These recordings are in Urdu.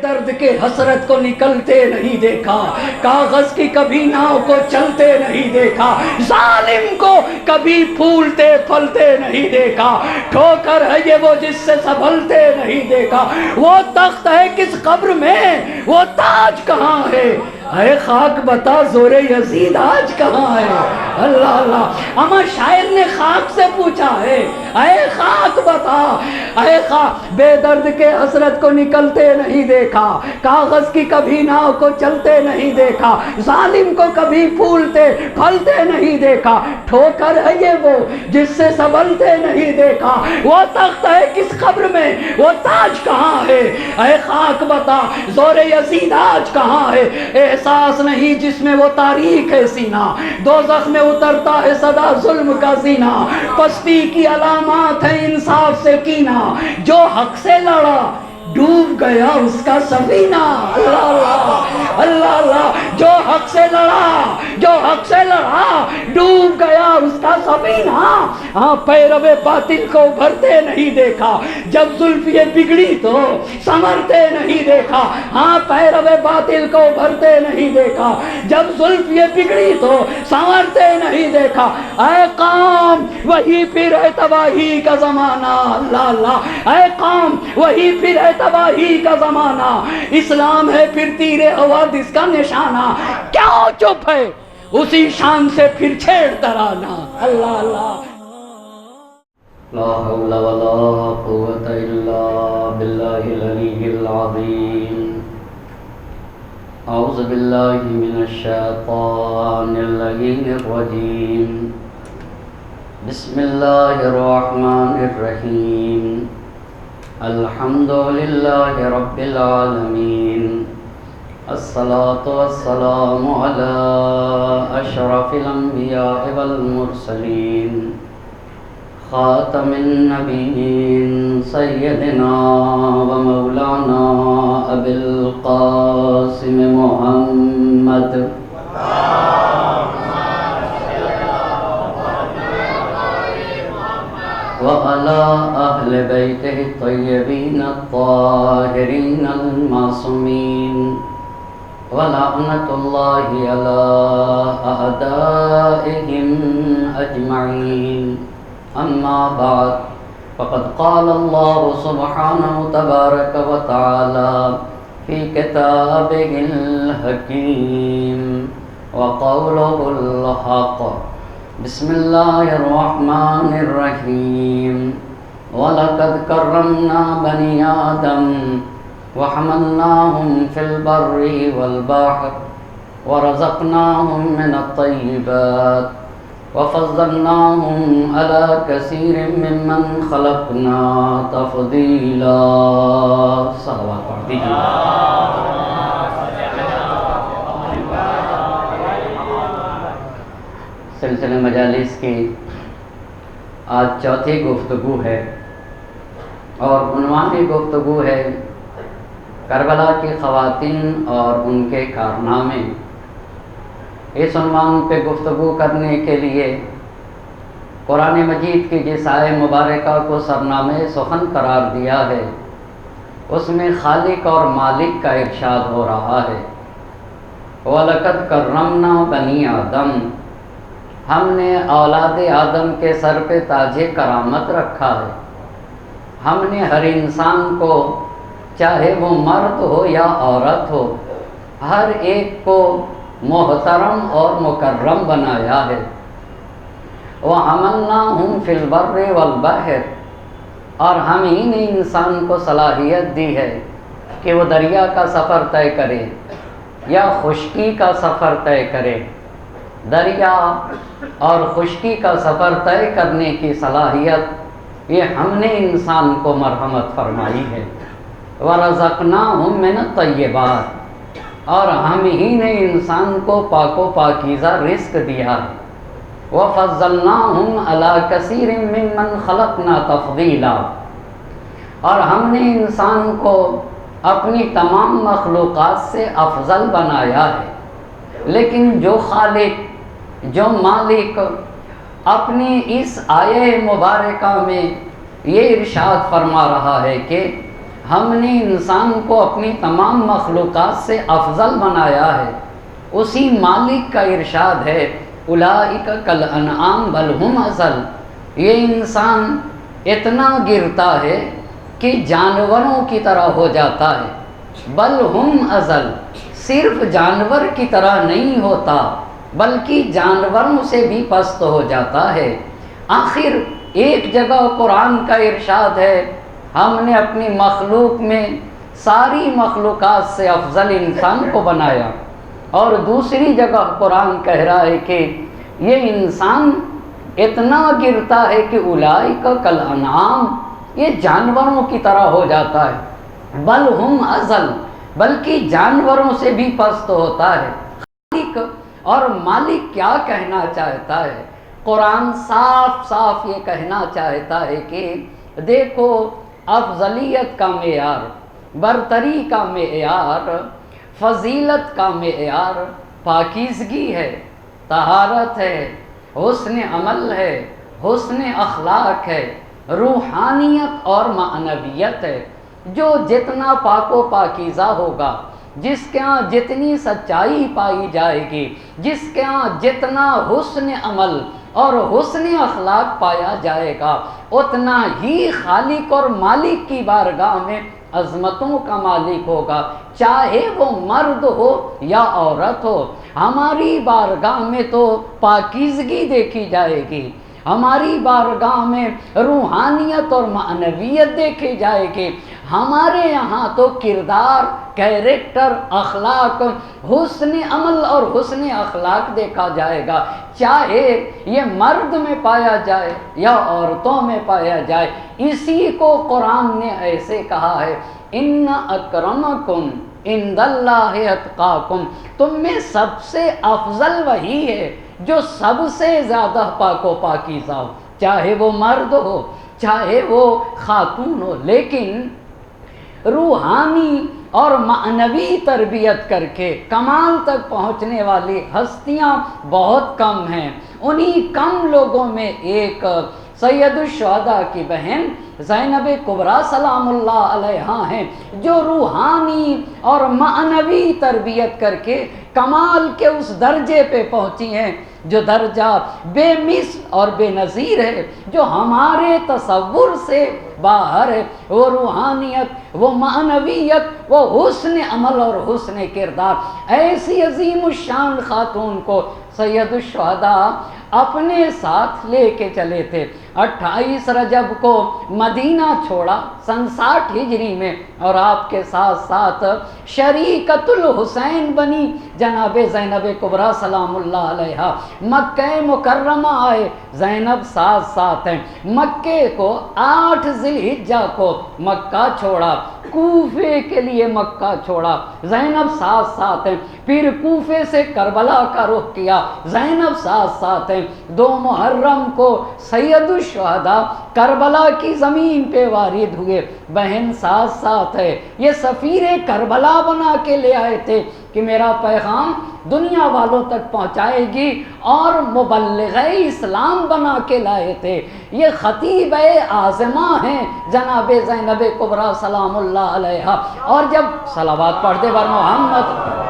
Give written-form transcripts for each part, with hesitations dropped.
درد کے حسرت کو نکلتے نہیں دیکھا، کاغذ کی کبھی ناؤ کو چلتے نہیں دیکھا، ظالم کو کبھی پھولتے پھلتے نہیں دیکھا، ٹھوکر ہے یہ وہ جس سے سنبھلتے نہیں دیکھا، وہ تخت ہے کس قبر میں، وہ تاج کہاں ہے، اے خاک بتا زور یزید آج کہاں ہے۔ اللہ اللہ، اما شاعر نے خاک سے پوچھا ہے، اے خاک بتا، اے خاک، بے درد کے حسرت کو نکلتے نہیں دیکھا، کاغذ کی کبھی ناؤ کو چلتے نہیں دیکھا، ظالم کو کبھی پھولتے پھلتے نہیں دیکھا، ٹھوکر ہے یہ وہ جس سے سنبھلتے نہیں دیکھا، وہ تخت ہے کس قبر میں، وہ تاج کہاں ہے، اے خاک بتا زور یزید آج کہاں ہے۔ احساس نہیں جس میں وہ تاریخ ہے سینہ، دوزخ میں اترتا ہے صدا ظلم کا زینہ، پستی کی علامات ہے انصاف سے کینہ، جو حق سے لڑا ڈوب گیا اس کا سفینہ۔ اللہ اللہ اللہ اللہ، جو حق سے لڑا، جو حق سے لڑا ڈوب گیا اس کا سفینہ۔ ہاں، پیرو باطل کو ابھرتے نہیں دیکھا، جب زلف یہ بگڑی تو سنورتے نہیں دیکھا، ہاں پیرو باطل کو ابھرتے نہیں دیکھا، جب زلف یہ بگڑی تو سنورتے نہیں دیکھا، اے قوم وہی پھر ہے تباہی کا زمانہ۔ اللہ اللہ، اے قوم وہی پھر ہے تباہی کا زمانہ، اسلام ہے پھر تیر حوادث کا نشانہ، کیوں چپ ہے اسی شان سے پھر چھیڑ ترانہ۔ اللہ اللہ، لا حول ولا قوة إلا بالله العلي العظيم۔ أعوذ بالله من الشيطان اللعين الرجيم، بسم الله الرحمن الرحيم، الحمد لله رب العالمين، الصلاة والسلام على أشرف الأنبياء والمرسلين، خاتم النبيين سيدنا ومولانا أبي القاسم محمد وعلى أهل بيته الطيبين الطاهرين المعصومين، ولعنة الله على أعدائهم أجمعين، أما بعد، فقد قال الله سبحانه تبارك وتعالى في كتابه الحكيم وقوله الحق، بسم الله الرحمن الرحيم، ولقد كرمنا بني آدم وحملناهم في البر والبحر ورزقناهم من الطيبات وفضلناهم على كثير ممن خلقنا تفضيلا۔ صلوات پڑھ دیجیے۔ سلسلہ مجالس کی آج چوتھی گفتگو ہے، اور عنوان گفتگو ہے کربلا کی خواتین اور ان کے کارنامے۔ اس عنوان پہ گفتگو کرنے کے لیے قرآن مجید کی جس آیہ مبارکہ کو سرنامہ سخن قرار دیا ہے، اس میں خالق اور مالک کا ارشاد ہو رہا ہے، وَلَقَدْ كَرَّمْنَا بَنِي آدم، ہم نے اولاد آدم کے سر پہ تاج کرامت رکھا ہے۔ ہم نے ہر انسان کو، چاہے وہ مرد ہو یا عورت ہو، ہر ایک کو محترم اور مکرم بنایا ہے۔ وَحَمَلْنَاهُمْ فِي الْبَرِّ وَالْبَحْرِ، اور ہم ہی نے انسان کو صلاحیت دی ہے کہ وہ دریا کا سفر طے کرے یا خشکی کا سفر طے کرے۔ دریا اور خشکی کا سفر طے کرنے کی صلاحیت یہ ہم نے انسان کو مرحمت فرمائی ہے۔ وَرَزَقْنَاهُمْ مِنَ الطَّيِّبَاتِ، اور ہم ہی نے انسان کو پاک و پاکیزہ رزق دیا ہے۔ وَفَضَّلْنَاهُمْ عَلَى كَثِيرٍ مِّمَّنْ خَلَقْنَا تَفْضِيلًا، اور ہم نے انسان کو اپنی تمام مخلوقات سے افضل بنایا ہے۔ لیکن جو خالق، جو مالک اپنی اس آیہ مبارکہ میں یہ ارشاد فرما رہا ہے کہ ہم نے انسان کو اپنی تمام مخلوقات سے افضل بنایا ہے، اسی مالک کا ارشاد ہے اولئک کالانعام بل ہم اضل، یہ انسان اتنا گرتا ہے کہ جانوروں کی طرح ہو جاتا ہے، بل ہم اضل، صرف جانور کی طرح نہیں ہوتا بلکہ جانوروں سے بھی پست ہو جاتا ہے۔ آخر ایک جگہ قرآن کا ارشاد ہے ہم نے اپنی مخلوق میں ساری مخلوقات سے افضل انسان کو بنایا، اور دوسری جگہ قرآن کہہ رہا ہے کہ یہ انسان اتنا گرتا ہے کہ اولئک کالانعام، یہ جانوروں کی طرح ہو جاتا ہے، بل ہم اضل، بلکہ جانوروں سے بھی پست ہوتا ہے۔ خالق اور مالک کیا کہنا چاہتا ہے؟ قرآن صاف صاف یہ کہنا چاہتا ہے کہ دیکھو افضلیت کا معیار، برتری کا معیار، فضیلت کا معیار پاکیزگی ہے، طہارت ہے، حسن عمل ہے، حسن اخلاق ہے، روحانیت اور معنویت ہے۔ جو جتنا پاک و پاکیزہ ہوگا، جس کے ہاں جتنی سچائی پائی جائے گی، جس کے ہاں جتنا حسن عمل اور حسن اخلاق پایا جائے گا، اتنا ہی خالق اور مالک کی بارگاہ میں عظمتوں کا مالک ہوگا، چاہے وہ مرد ہو یا عورت ہو۔ ہماری بارگاہ میں تو پاکیزگی دیکھی جائے گی، ہماری بارگاہ میں روحانیت اور معنویت دیکھی جائے گی، ہمارے یہاں تو کردار، کیریکٹر، اخلاق، حسن عمل اور حسن اخلاق دیکھا جائے گا، چاہے یہ مرد میں پایا جائے یا عورتوں میں پایا جائے۔ اسی کو قرآن نے ایسے کہا ہے ان اکرمکم عند اللہ اتقاکم، تم میں سب سے افضل وہی ہے جو سب سے زیادہ پاک و پاکیزہ ہو، چاہے وہ مرد ہو چاہے وہ خاتون ہو۔ لیکن روحانی اور معنوی تربیت کر کے کمال تک پہنچنے والی ہستیاں بہت کم ہیں۔ انہی کم لوگوں میں ایک سید الشہداء کی بہن زینب کبریٰ سلام اللہ علیہا ہیں، جو روحانی اور معنوی تربیت کر کے کمال کے اس درجے پہ پہنچی ہیں جو درجہ بے مثل اور بے نظیر ہے، جو ہمارے تصور سے باہر ہے۔ وہ روحانیت، وہ معنویت، وہ حسن عمل اور حسن کردار، ایسی عظیم الشان خاتون کو سید الشہداء اپنے ساتھ لے کے چلے تھے۔ 28 رجب کو مدینہ چھوڑا سن 60 ہجری میں، اور آپ کے ساتھ ساتھ شریکت الحسین بنی جناب زینب کبریٰ سلام اللہ علیہا۔ مکہ مکرمہ آئے، زینب ساتھ ساتھ ہیں۔ مکے کو 8 ذی الحجہ کو مکہ چھوڑا، کوفے کے لیے مکہ چھوڑا، زینب ساتھ ساتھ ہیں۔ پھر کوفے سے کربلا کا رخ کیا، زینب ساتھ ساتھ ہیں۔ 2 محرم کو سید الشہداء کربلا کی زمین پہ وارد ہوئے، بہن ساتھ ساتھ ہے۔ یہ سفیر کربلا بنا کے لے آئے تھے کہ میرا پیغام دنیا والوں تک پہنچائے گی، اور مبلغ اسلام بنا کے لائے تھے۔ یہ خطیب اعظمہ ہیں جناب زینب کبریٰ سلام اللہ علیہا۔ اور جب صلوات پڑھ دے بر محمد،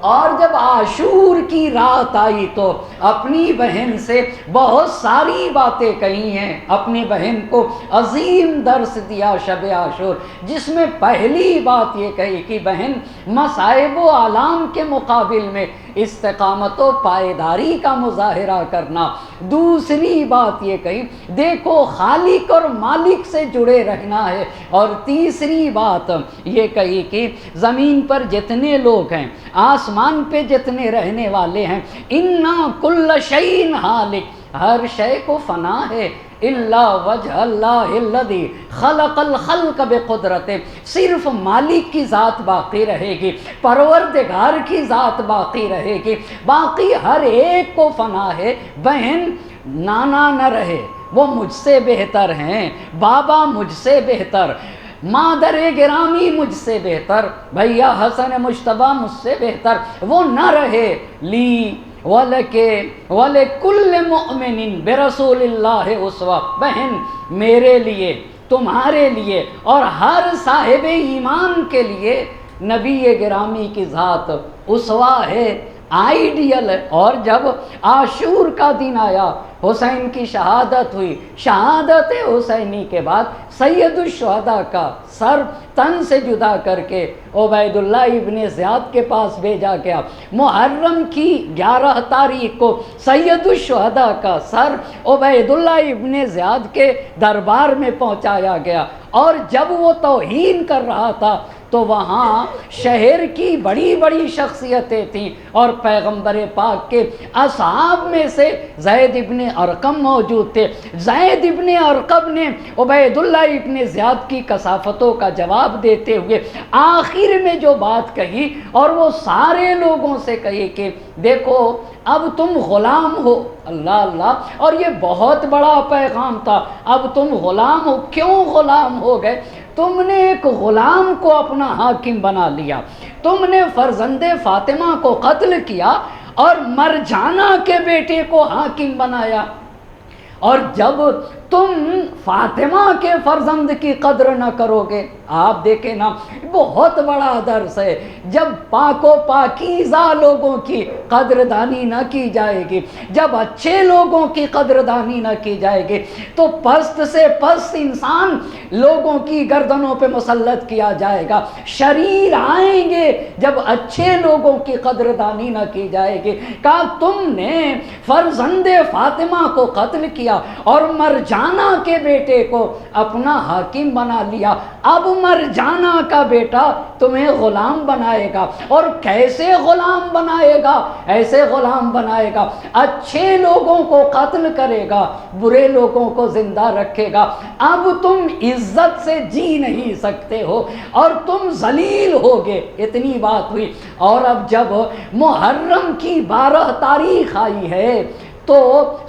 اور جب عاشور کی رات آئی تو اپنی بہن سے بہت ساری باتیں کہی ہیں، اپنی بہن کو عظیم درس دیا شب عاشور، جس میں پہلی بات یہ کہی کہ بہن مصائب و آلام کے مقابل میں استقامت و پائیداری کا مظاہرہ کرنا۔ دوسری بات یہ کہی دیکھو خالق اور مالک سے جڑے رہنا ہے۔ اور تیسری بات یہ کہی کہ زمین پر جتنے لوگ ہیں، آسمان پہ جتنے رہنے والے ہیں، انا کل شیء ہالک، ہر شے کو فنا ہے، الا وجہ اللہ الذی خلق الخلق بقدرت، صرف مالک کی ذات باقی رہے گی، پروردگار کی ذات باقی رہے گی، باقی ہر ایک کو فنا ہے۔ بہن نانا نہ رہے، وہ مجھ سے بہتر ہیں، بابا مجھ سے بہتر، مادر گرامی مجھ سے بہتر، بھیا حسن مجتبیٰ مجھ سے بہتر، وہ نہ رہے، لی وَلِكُلِّ مُؤْمِنٍ بِرَسُولِ اللَّهِ اسوہ، بہن میرے لیے، تمہارے لیے اور ہر صاحب ایمان کے لیے نبی گرامی کی ذات اسوہ ہے، آئیڈیل ہے۔ اور جب عاشور کا دن آیا، حسین کی شہادت ہوئی، شہادت حسینی کے بعد سید الشہداء کا سر تن سے جدا کر کے عبید اللہ ابن زیاد کے پاس بھیجا گیا۔ محرم کی 11 تاریخ کو سید الشہداء کا سر عبید اللہ ابن زیاد کے دربار میں پہنچایا گیا، اور جب وہ توہین کر رہا تھا تو وہاں شہر کی بڑی بڑی شخصیتیں تھیں، اور پیغمبر پاک کے اصحاب میں سے زید ابن ارقم موجود تھے۔ زید ابن ارقم نے عبید اللہ ابن زیاد کی کثافتوں کا جواب دیتے ہوئے آخر میں جو بات کہی، اور وہ سارے لوگوں سے کہی کہ دیکھو اب تم غلام ہو، اللہ اللہ، اور یہ بہت بڑا پیغام تھا، اب تم غلام ہو۔ کیوں غلام ہو گئے؟ تم نے ایک غلام کو اپنا حاکم بنا لیا، تم نے فرزند فاطمہ کو قتل کیا اور مرجانہ کے بیٹے کو حاکم بنایا، اور جب تم فاطمہ کے فرزند کی قدر نہ کرو گے، آپ دیکھیں نا، بہت بڑا درس ہے، جب پاک و پاکیزہ لوگوں کی قدردانی نہ کی جائے گی، جب اچھے لوگوں کی قدردانی نہ کی جائے گی، تو پست سے پست انسان لوگوں کی گردنوں پہ مسلط کیا جائے گا۔ شریر آئیں گے جب اچھے لوگوں کی قدردانی نہ کی جائے گی۔ کہا تم نے فرزند فاطمہ کو قتل کیا اور مرجانہ کے بیٹے کو اپنا حاکم بنا لیا، اب مرجانہ کا بیٹا تمہیں غلام بنائے گا، اور کیسے غلام بنائے گا؟ ایسے غلام بنائے گا، اچھے لوگوں کو قتل کرے گا، برے لوگوں کو زندہ رکھے گا، اب تم عزت سے جی نہیں سکتے ہو اور تم ذلیل ہوگے۔ اتنی بات ہوئی، اور اب جب محرم کی 12 تاریخ آئی ہے تو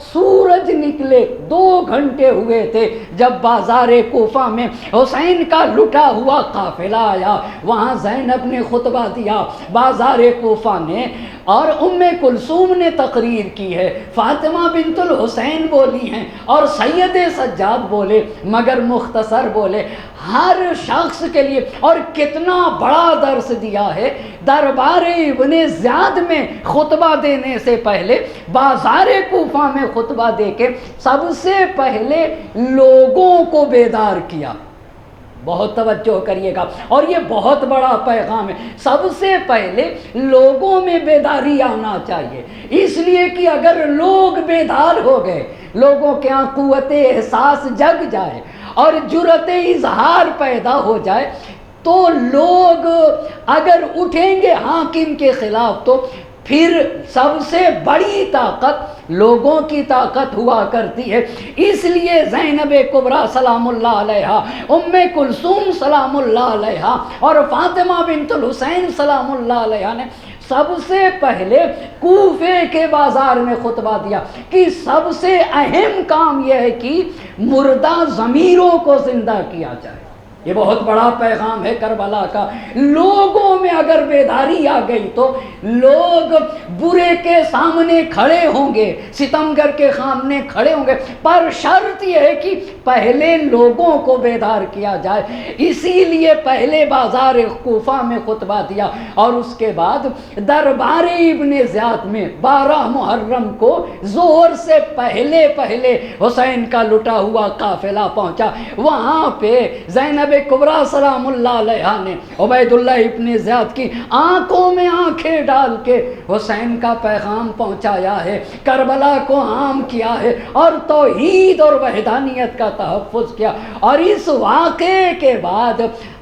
سورج نکلے 2 گھنٹے ہوئے تھے جب بازار کوفہ میں حسین کا لٹا ہوا قافلہ آیا، وہاں زینب نے خطبہ دیا بازار کوفہ نے، اور ام کلثوم نے تقریر کی ہے، فاطمہ بنت الحسین بولی ہیں، اور سید سجاد بولے، مگر مختصر بولے، ہر شخص کے لیے، اور کتنا بڑا درس دیا ہے۔ دربار ابن زیاد میں خطبہ دینے سے پہلے بازار کوفہ میں خطبہ دے کے سب سے پہلے لوگوں کو بیدار کیا۔ بہت توجہ کریے گا، اور یہ بہت بڑا پیغام ہے۔ سب سے پہلے لوگوں میں بیداری آنا چاہیے، اس لیے کہ اگر لوگ بیدار ہو گئے، لوگوں کے یہاں قوت احساس جگ جائے اور جرأت اظہار پیدا ہو جائے، تو لوگ اگر اٹھیں گے حاکم کے خلاف، تو پھر سب سے بڑی طاقت لوگوں کی طاقت ہوا کرتی ہے۔ اس لیے زینب کبریٰ سلام اللہ علیہا، ام کلثوم سلام اللہ علیہا، اور فاطمہ بنت الحسین سلام اللہ علیہا نے سب سے پہلے کوفے کے بازار میں خطبہ دیا کہ سب سے اہم کام یہ ہے کہ مردہ ضمیروں کو زندہ کیا جائے۔ یہ بہت بڑا پیغام ہے کربلا کا۔ لوگوں میں اگر بیداری آ گئی تو لوگ برے کے سامنے کھڑے ہوں گے، ستمگر کے سامنے کھڑے ہوں گے، پر شرط یہ ہے کہ پہلے لوگوں کو بیدار کیا جائے۔ اسی لیے پہلے بازار کوفہ میں خطبہ دیا، اور اس کے بعد دربار ابن زیاد میں 12 محرم کو ظہر سے پہلے حسین کا لٹا ہوا قافلہ پہنچا۔ وہاں پہ زینب کبریٰ سلام اللہ علیہا نے عبید اللہ ابن زیاد کی آنکھوں میں آنکھیں ڈال کے حسین کا پیغام پہنچایا ہے، کربلا کو عام کیا ہے، اور توحید اور وحدانیت کا تحفظ کیا۔ اور اس واقعے کے بعد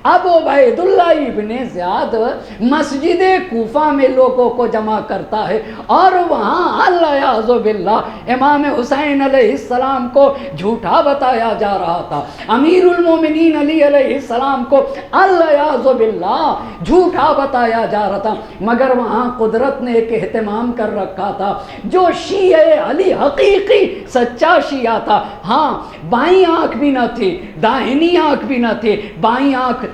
اب عبید اللہ ابن زیاد مسجد کوفہ میں لوگوں کو جمع کرتا ہے، اور وہاں الیاذ باللہ امام حسین علیہ السلام کو جھوٹا بتایا جا رہا تھا، امیر المومنین علی علیہ السلام کو الیاذ باللہ جھوٹا بتایا جا رہا تھا۔ مگر وہاں قدرت نے ایک اہتمام کر رکھا تھا، جو شیعہ علی حقیقی سچا شیعہ تھا، ہاں بائیں آنکھ بھی نہ تھی، داہنی آنکھ بھی نہ تھی، بائیں آنکھ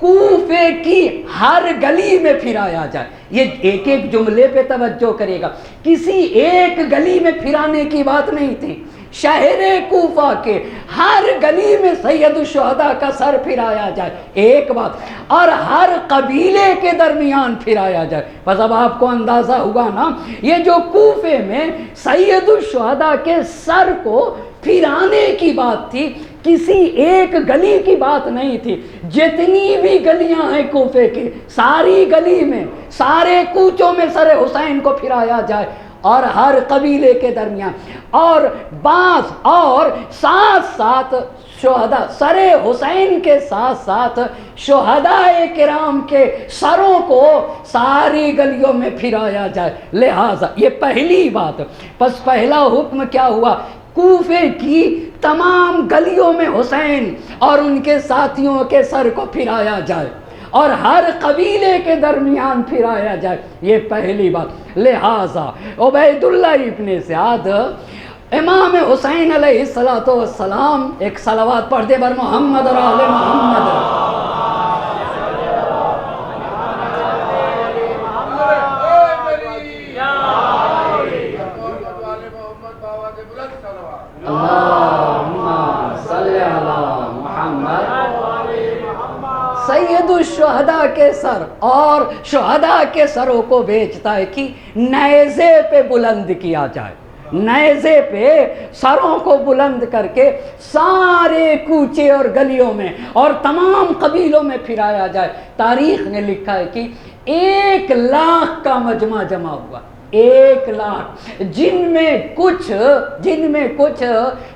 کوفے کی ہر گلی میں پھرایا جائے. یہ ایک ایک جملے پہ توجہ کرے گا. کسی ایک گلی میں پھرانے کی بات نہیں تھی. شہر کوفہ کے ہر گلی میں سید الشہداء کا سر پھرایا جائے، ایک بات. اور ہر قبیلے کے درمیان پھرایا جائے. بس اب آپ کو اندازہ ہوگا نا، یہ جو کوفے میں سید الشہداء کے سر کو پھرانے کی بات تھی، کسی ایک گلی کی بات نہیں تھی. جتنی بھی گلیاں ہیں کوفے کی، ساری گلی میں، سارے کوچوں میں سر حسین کو پھرایا جائے، اور ہر قبیلے کے درمیان. اور بعض اور ساتھ ساتھ شہداء، سر حسین کے ساتھ ساتھ شہداء کرام کے سروں کو ساری گلیوں میں پھرایا جائے. لہٰذا یہ پہلی بات. پس پہلا حکم کیا ہوا؟ کوفے کی تمام گلیوں میں حسین اور ان کے ساتھیوں کے سر کو پھرایا جائے، اور ہر قبیلے کے درمیان پھرایا جائے. یہ پہلی بات. لہٰذا عبید اللہ ابن زیاد امام حسین علیہ السلام ایک صلوات پڑھ دے بر محمد اور آل محمد. سید الشہداء کے سر اور شہداء کے سروں کو بیچتا ہے کہ نیزے پہ بلند کیا جائے. نیزے پہ سروں کو بلند کر کے سارے کوچے اور گلیوں میں اور تمام قبیلوں میں پھرایا جائے. تاریخ نے لکھا ہے کہ 1,00,000 کا مجمع جمع ہوا. 1,00,000 جن میں کچھ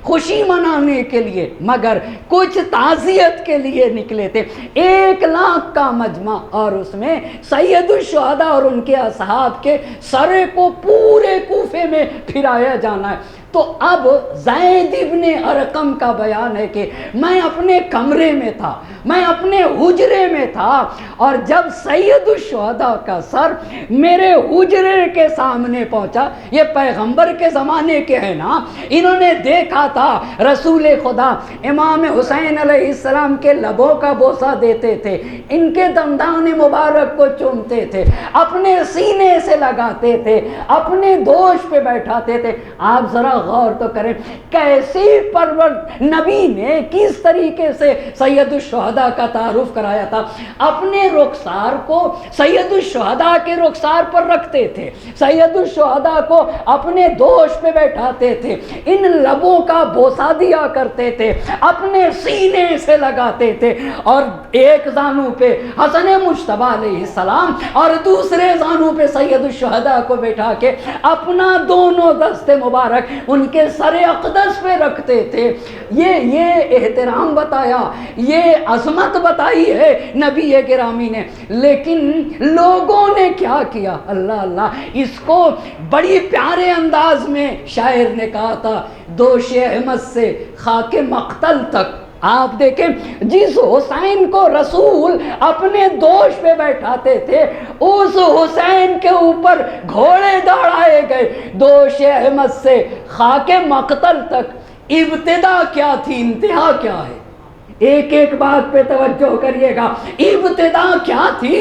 خوشی منانے کے لیے مگر کچھ تعزیت کے لیے نکلے تھے. 1,00,000 کا مجمع، اور اس میں سید الشہداء اور ان کے اصحاب کے سرے کو پورے کوفے میں پھرایا جانا ہے. تو اب زید ابن ارقم کا بیان ہے کہ میں اپنے کمرے میں تھا، میں اپنے حجرے میں تھا، اور جب سید الشہداء کا سر میرے حجرے کے سامنے پہنچا. یہ پیغمبر کے زمانے کے ہیں نا، انہوں نے دیکھا تھا رسول خدا امام حسین علیہ السلام کے لبوں کا بوسہ دیتے تھے، ان کے دندان مبارک کو چومتے تھے، اپنے سینے سے لگاتے تھے، اپنے دوش پہ بیٹھاتے تھے. آپ ذرا غور تو کریں، کیسی پرور نبی نے کس طریقے سے سید الشہداء کا تعارف کرایا تھا. اپنے رخسار کو سید الشہداء کے رخسار پر رکھتے تھے، سید الشہداء کو اپنے دوش پہ بیٹھاتے تھے، ان لبوں کا بوسہ دیا کرتے تھے، اپنے سینے سے لگاتے تھے، اور ایک زانو پہ حسن مجتبی علیہ السلام اور دوسرے زانو پہ سید الشہداء کو بیٹھا کے اپنا دونوں دست مبارک ان کے سر اقدس پہ رکھتے تھے. یہ احترام بتایا، یہ عظمت بتائی ہے نبی گرامی نے. لیکن لوگوں نے کیا کیا؟ اللہ اللہ، اس کو بڑی پیارے انداز میں شاعر نے کہا تھا، دوش احمد سے خاک مقتل تک. آپ دیکھیں، جس حسین کو رسول اپنے دوش پہ بیٹھاتے تھے، اس حسین کے اوپر گھوڑے دوڑائے گئے. دوش احمد سے خاک مقتل تک ابتدا کیا تھی، انتہا کیا ہے؟ ایک ایک بات پہ توجہ کریے گا. ابتدا کیا تھی،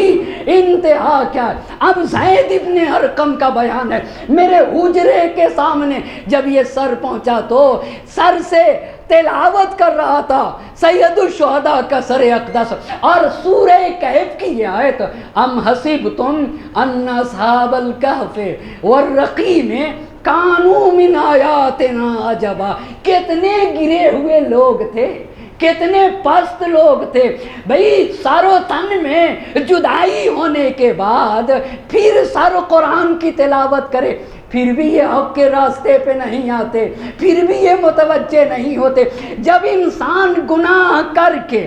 انتہا کیا ہے؟ اب زید ابن ارقم کا بیان ہے، میرے حجرے کے سامنے جب یہ سر پہنچا تو سر سے تلاوت کر رہا تھا سید الشہداء کا سر اقدس، اور سورہ کہف کی یہ آیت، ام حسبتم ان اصحاب الکہف والرقیم کانوا من آیاتنا عجبا. کتنے گرے ہوئے لوگ تھے، کتنے پست لوگ تھے بھئی. سر و تن میں جدائی ہونے کے بعد پھر سر قرآن کی تلاوت کرے، پھر بھی یہ حق کے راستے پہ نہیں آتے، پھر بھی یہ متوجہ نہیں ہوتے. جب انسان گناہ کر کے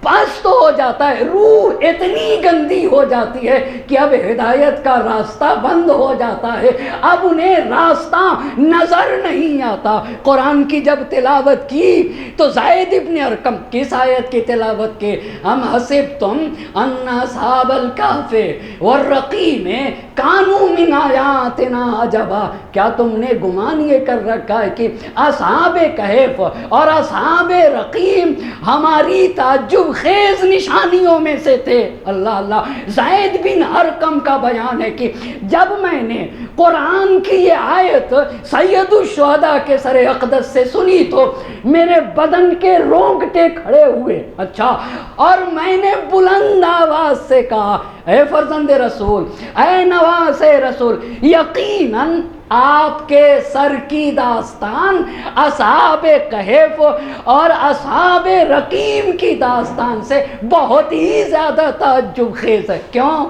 پست ہو جاتا ہے، روح اتنی گندی ہو جاتی ہے کہ اب ہدایت کا راستہ بند ہو جاتا ہے، اب انہیں راستہ نظر نہیں آتا. قرآن کی جب تلاوت کی تو زید ابن ارقم کس آیت کی تلاوت کے؟ ہم حسبتم ان اصحاب الکہف والرقیم کانوا من آیاتنا عجبا. کیا تم نے گمان یہ کر رکھا ہے کہ اصحاب کہف اور اصحاب رقیم ہماری تعجب خیز نشانیوں میں سے تھے۔ اللہ اللہ، زید بن ارقم کا بیان ہے کہ جب میں نے قرآن کی یہ آیت سید الشہداء کے سر اقدس سے سنی تو میرے بدن کے رونگٹے کھڑے ہوئے۔ اچھا، اور میں نے بلند آواز سے کہا، اے فرزند رسول، اے نواز رسول، یقیناً آپ کے سر کی داستان اصحاب کہف اور اصحاب رقیم کی داستان سے بہت ہی زیادہ تعجب خیز ہے۔ کیوں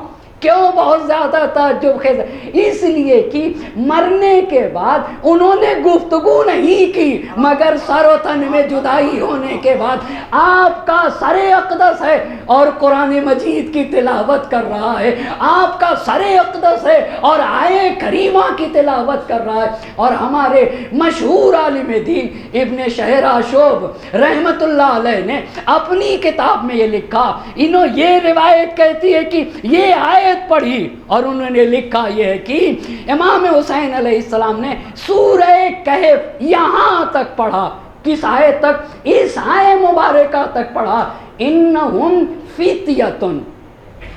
بہت زیادہ تعجب خیز ہے؟ اس لیے کہ مرنے کے بعد انہوں نے گفتگو نہیں کی، مگر سر و تن میں جدائی ہونے کے بعد آپ کا سر اقدس ہے اور قرآن مجید کی تلاوت کر رہا ہے، آپ کا سر اقدس ہے اور آیے کریمہ کی تلاوت کر رہا ہے۔ اور ہمارے مشہور عالم دین ابن شہراشوب رحمت اللہ علیہ نے اپنی کتاب میں یہ لکھا، یہ روایت کہتی ہے کہ یہ آیت پڑھی اور انہوں نے لکھا یہ ہے کہ امام حسین علیہ السلام نے سورہ کہف یہاں تک پڑھا۔ کس آیت تک؟ اس آیت مبارکہ تک پڑھا، انہم فتیتن۔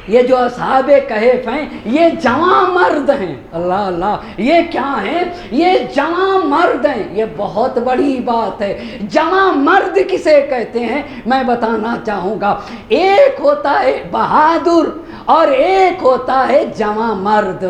یہ جو اصحاب کہف ہیں یہ جوان مرد ہیں۔ اللہ اللہ، یہ کیا ہیں؟ یہ جوان مرد ہیں۔ یہ بہت بڑی بات ہے۔ جوان مرد کسے کہتے ہیں میں بتانا چاہوں گا۔ ایک ہوتا ہے بہادر اور ایک ہوتا ہے جوان مرد۔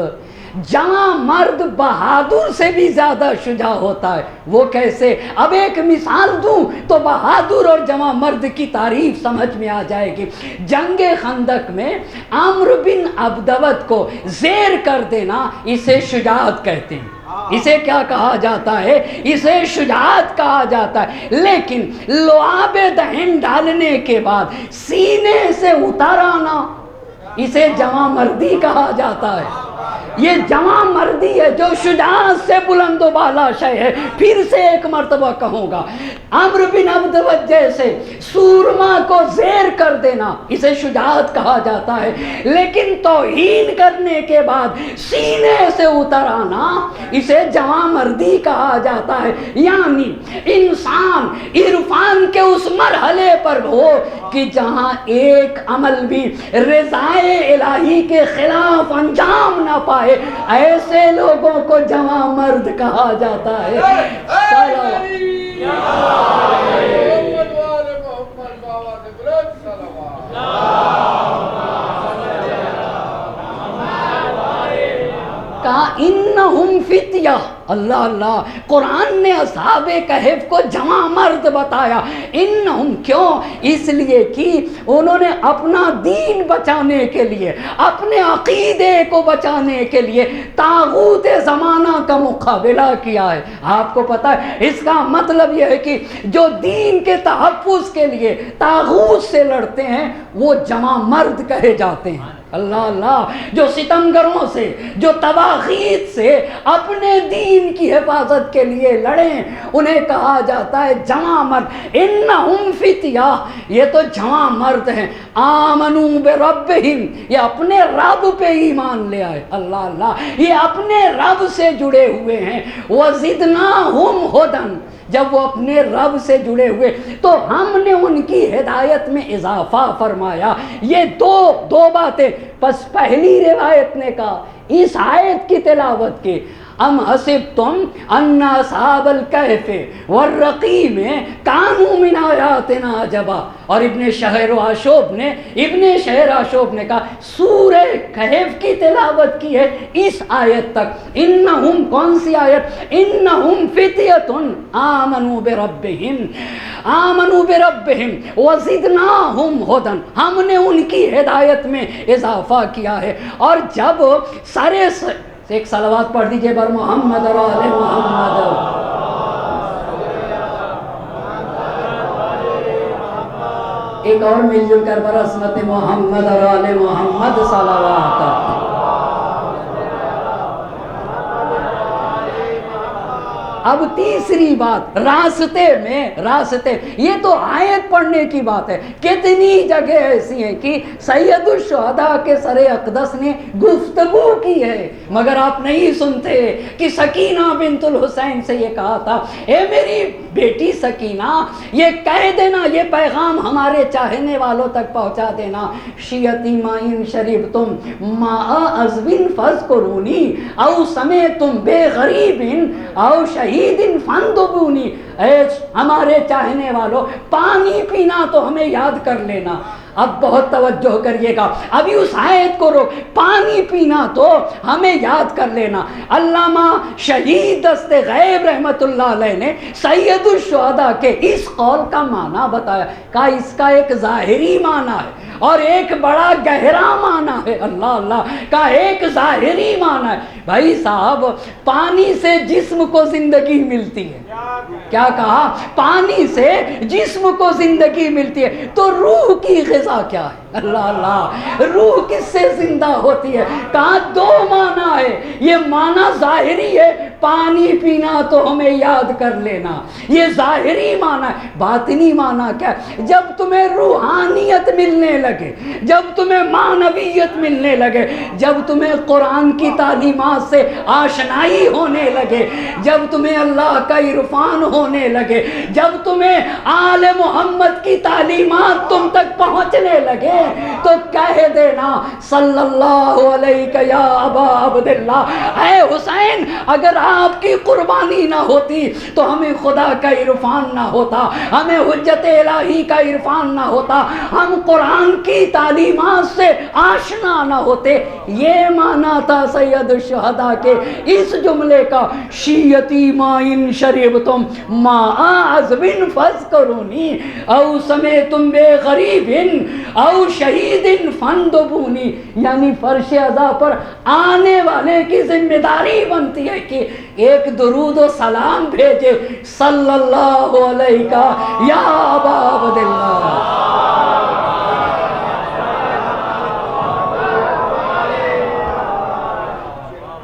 جوان مرد بہادر سے بھی زیادہ شجاع ہوتا ہے۔ وہ کیسے؟ اب ایک مثال دوں تو بہادر اور جوان مرد کی تعریف سمجھ میں آ جائے گی۔ جنگ خندق میں عمرو بن عبدود کو زیر کر دینا اسے شجاعت کہتے ہیں۔ اسے کیا کہا جاتا ہے؟ اسے شجاعت کہا جاتا ہے۔ لیکن لعاب دہن ڈالنے کے بعد سینے سے اتر آنا، اسے جوان مردی کہا جاتا ہے۔ یہ جوان مردی ہے جو شجاعت سے بلند و بالا شے ہے۔ پھر سے ایک مرتبہ کہوں گا، عمرو بن عبدود جیسے سورما کو زیر کر دینا اسے شجاعت کہا جاتا ہے، لیکن توہین کرنے کے بعد سینے سے اتر آنا اسے جوان مردی کہا جاتا ہے۔ یعنی انسان عرفان کے اس مرحلے پر ہو کہ جہاں ایک عمل بھی رضائے الہی کے خلاف انجام نہ پائے، ایسے لوگوں کو جوان مرد کہا جاتا ہے۔ کہا انہم فتیہ۔ اللہ اللہ، قرآن نے اصحاب کہف کو جوان مرد بتایا۔ انہم کیوں؟ اس لیے کہ انہوں نے اپنا دین بچانے کے لیے، اپنے عقیدے کو بچانے کے لیے طاغوت زمانہ کا مقابلہ کیا ہے۔ آپ کو پتہ ہے اس کا مطلب یہ ہے کہ جو دین کے تحفظ کے لیے طاغوت سے لڑتے ہیں وہ جوان مرد کہے جاتے ہیں۔ اللہ اللہ، جو ستمگروں سے، جو طواغیت سے اپنے دین کی حفاظت کے لیے لڑیں انہیں کہا جاتا ہے جوان مرد۔ انہم فتیہ، یہ تو جوان مرد ہیں۔ آمنو بربہم، یہ اپنے رب پہ ایمان لے آئے۔ اللہ اللہ، یہ اپنے رب سے جڑے ہوئے ہیں۔ وزدناہم ھدی، جب وہ اپنے رب سے جڑے ہوئے تو ہم نے ان کی ہدایت میں اضافہ فرمایا۔ یہ دو باتیں۔ پس پہلی روایت نے کہا اس آیت کی تلاوت کی، ام حسبتم ان اصحاب الکہف والرقیم کانوا من آیاتنا عجبا۔ اور ابن شہراشوب نے کہا سورہ کہف کی تلاوت کی ہے اس آیت تک۔ انہم، کون سی آیت؟ انہم فتیۃ آمنوا بربہم وزدناہم ھدی، ہم نے ان کی ہدایت میں اضافہ کیا ہے۔ اور جب ایک صلوات پڑھ دیجئے بر محمد اور آل محمد۔ ایک اور مل جل کر بر عصمت محمد اور آل محمد صلوات۔ اب تیسری بات، راستے، یہ تو آیت پڑھنے کی بات ہے، کتنی جگہ ایسی ہیں کہ سید الشہداء کے سر اقدس نے گفتگو کی ہے، مگر آپ نہیں سنتے کہ سکینہ بنت الحسین سے یہ کہا تھا، اے میری بیٹی سکینہ، یہ کہہ دینا، یہ پیغام ہمارے چاہنے والوں تک پہنچا دینا، شیعتی مائن شریف تم ماء عذب فاذکرونی او سمیتم بے غریب او شہید فاندبونی، اے ہمارے چاہنے والوں، پانی پینا تو ہمیں یاد کر لینا۔ اب بہت توجہ کریے گا، ابھی اس آیت کو روک، پانی پینا تو ہمیں یاد کر لینا۔ علامہ شہید دست غیب رحمت اللہ علیہ نے سید الشہداء کے اس قول کا معنی بتایا، کہا اس کا ایک ظاہری معنی ہے اور ایک بڑا گہرا معنی ہے، اللہ اللہ، کا ایک ظاہری معنی ہے، بھائی صاحب پانی سے جسم کو زندگی ملتی ہے، کیا کہا؟ پانی سے جسم کو زندگی ملتی ہے، تو روح کی غذا کیا ہے؟ اللہ اللہ، روح کس سے زندہ ہوتی ہے؟ کہا دو معنی ہے، یہ معنی ظاہری ہے، پانی پینا تو ہمیں یاد کر لینا، یہ ظاہری معنی ہے۔ باطنی معنی کیا ہے؟ جب تمہیں روحانیت ملنے لگے، جب تمہیں معنویت ملنے لگے، جب تمہیں قرآن کی تعلیمات سے آشنائی ہونے لگے، جب تمہیں اللہ کا عرفان ہونے لگے، جب تمہیں آل محمد کی تعلیمات تم تک پہنچنے لگے، تو کہہ دینا صلی اللہ علیہ یا ابا عبداللہ، اے حسین، اگر آپ کی قربانی نہ ہوتی تو ہمیں خدا کا عرفان نہ ہوتا، ہمیں حجت الہی کا عرفان نہ ہوتا، ہم قرآن کی تعلیمات سے آشنا نہ ہوتے۔ یہ معنی تھا سید الشہداء کے اس جملے کا، شیعتی مائن شریبتم ماء عذب فاذکرونی او سمیتم بے غریب او شہید فاندبونی، یعنی فرش عزا پر آنے والے کی ذمہ داری بنتی ہے کہ ایک درود و سلام بھیجے، صلی اللہ علیہ یا ابا عبداللہ۔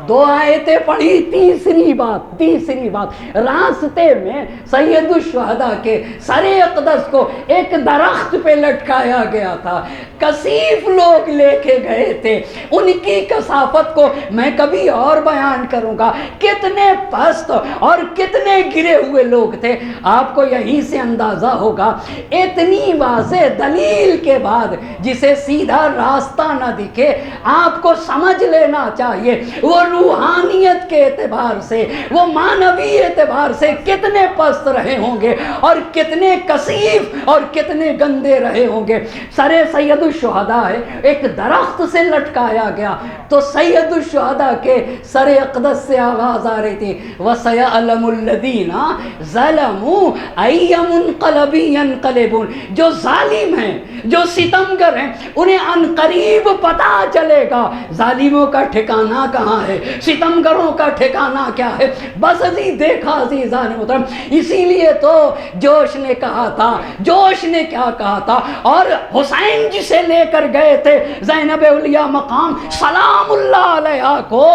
دو آیتیں پڑھی، تیسری بات، راستے میں سید الشہداء کے سر اقدس کو ایک درخت پہ لٹکایا گیا تھا، کثیف لوگ لے کے گئے تھے، ان کی کثافت کو میں کبھی اور بیان کروں گا، کتنے پست اور کتنے گرے ہوئے لوگ تھے، آپ کو یہیں سے اندازہ ہوگا۔ اتنی واضح دلیل کے بعد جسے سیدھا راستہ نہ دکھے، آپ کو سمجھ لینا چاہیے وہ روحانیت کے اعتبار سے، وہ معنوی اعتبار سے کتنے پست رہے ہوں گے اور کتنے کثیف اور کتنے گندے رہے ہوں گے۔ سر سید الشہداء ہے، ایک درخت سے لٹکایا گیا، تو سید الشہداء کے سر اقدس سے آواز آ رہی تھی، وَسَيَعْلَمُ الَّذِينَ ظَلَمُوا أَيَّ مُنْقَلَبٍ يَنْقَلِبُونَ، جو ظالم ہیں، جو ستمگر ہیں، انہیں عنقریب پتہ چلے گا ظالموں کا ٹھکانہ کہاں ہے، ستمگروں کا ٹھکانہ کیا ہے۔ بس ابھی دیکھا عزیزان محترم، اسی لیے تو جوش نے کہا تھا، جوش نے کیا کہا تھا، اور حسین جسے لے کر گئے تھے زینب اولیاء مقام سلام اللہ علیہ کو،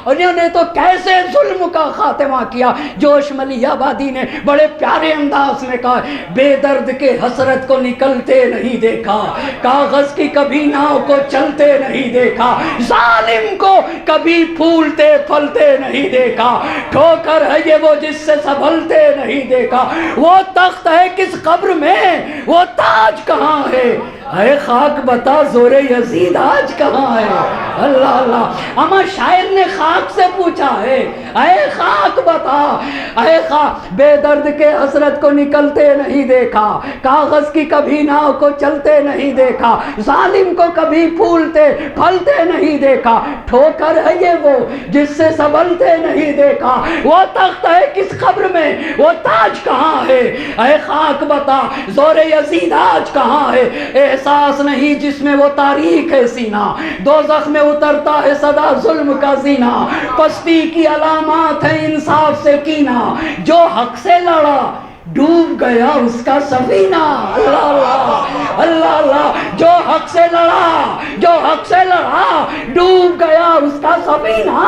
انہوں نے تو کیسے ظلم کا خاتمہ کیا۔ جوش ملی آبادی نے بڑے پیارے انداز میں کہا، بے درد کے حسرت کو نکلتے نہیں دیکھا، کاغذ کی کبھی ناؤ کو چلتے نہیں دیکھا، ظالم کو کبھی پھولتے پھلتے نہیں دیکھا، ٹھوکر ہے یہ وہ جس سے سنبھلتے نہیں دیکھا، وہ تخت ہے کس قبر میں، وہ تاج کہاں ہے، اے خاک بتا زور یزید آج کہاں ہے۔ اللہ اللہ، اما شاعر نے خاک سے پوچھا ہے، اے خاک بتا، اے خاک، بے درد کے حسرت کو نکلتے نہیں دیکھا، کاغذ کی کبھی ناؤ کو چلتے نہیں دیکھا، ظالم کو کبھی پھولتے پھلتے نہیں دیکھا، ٹھوکر ہے یہ وہ جس سے سنبھلتے نہیں دیکھا، وہ تخت ہے کس قبر میں، وہ تاج کہاں ہے، اے خاک بتا زور یزید آج کہاں ہے۔ احساس نہیں جس میں وہ تاریخ ہے سینہ، دوزخ میں اترتا ہے صدا ظلم کا زینہ، پستی کی علامات ہے انصاف سے کینہ، جو حق سے لڑا ڈوب گیا اس کا سفینہ. اللہ اللہ اللہ اللہ. جو حق سے لڑا، جو حق سے لڑا، ڈوب گیا اس کا سفینہ.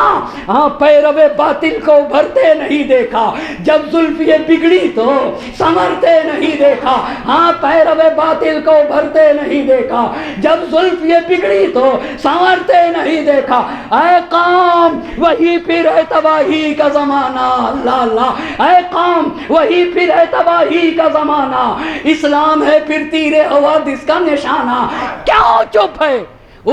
ہاں پیرو باطل کو ابھرتے نہیں دیکھا، جب زلف یہ بگڑی تو سنورتے نہیں دیکھا. ہاں پیرو باطل کو ابھرتے نہیں دیکھا، جب زلف یہ بگڑی تو سنورتے نہیں دیکھا. اے قوم وہی پھر ہے تباہی کا زمانہ. اللہ اللہ. اے قوم وہی پھر ہے تباہی کا زمانہ. اسلام ہے پھر تیر حوادث کا نشانہ. کیا چپ ہے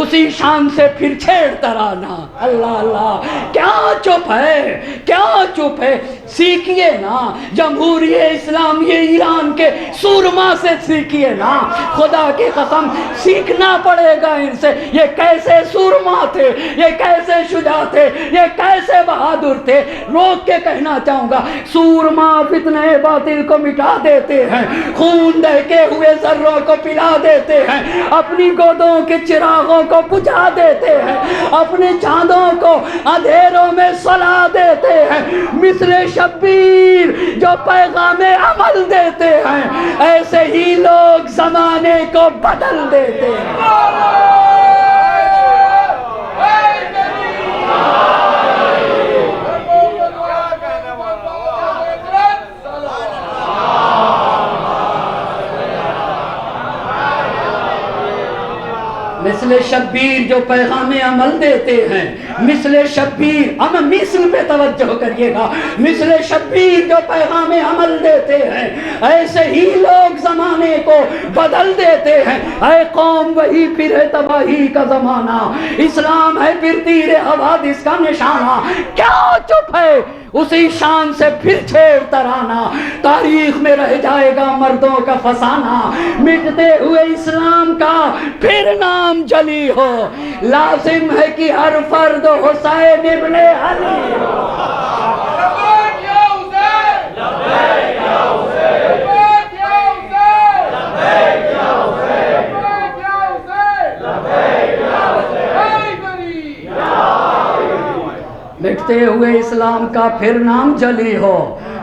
اسی شان سے پھر چھیڑ ترانہ. اللہ اللہ. کیا چپ ہے، کیا چپ ہے. سیکھیے نا جمہوری اسلامی ایران کے سورما سے سیکھیے نا. خدا کی قسم سیکھنا پڑے گا ان سے. یہ کیسے سورما تھے، یہ کیسے شجاع تھے، یہ کیسے بہادر تھے. روک کے کہنا چاہوں گا، سورما فتنہ باطل کو مٹا دیتے ہیں، خون دہکے ہوئے ذروں کو پلا دیتے ہیں، اپنی گودوں کے چراغوں کو بجھا دیتے ہیں، اپنے چاندوں کو اندھیروں میں سلا دیتے ہیں. مثل شبیر جو پیغام عمل دیتے ہیں، ایسے ہی لوگ زمانے کو بدل دیتے ہیں. مثل شبیر جو پیغام عمل دیتے ہیں، مثل شبیر، ہم مثل پہ توجہ کریے گا، مثل شبیر جو پیغام عمل دیتے ہیں، ایسے ہی لوگ زمانے کو بدل دیتے ہیں. اے قوم وہی پھر ہے تباہی کا زمانہ، اسلام ہے پھر تیر حوادث کا نشانہ. کیا چپ ہے اسی شان سے پھر چھیڑ ترانہ. تاریخ میں رہ جائے گا مردوں کا فسانہ، مٹتے ہوئے اسلام کا پھر نام جلی ہو. لازم ہے کہ ہر فرد حسین ابن علی ہو. مٹتے ہوئے اسلام کا پھر نام جلی ہو.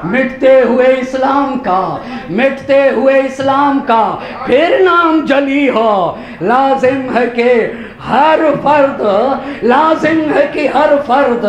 مٹتے ہوئے اسلام کا، مٹتے ہوئے اسلام کا پھر نام جلی ہو. لازم ہے کہ ہر فرد، لازم ہے کہ ہر فرد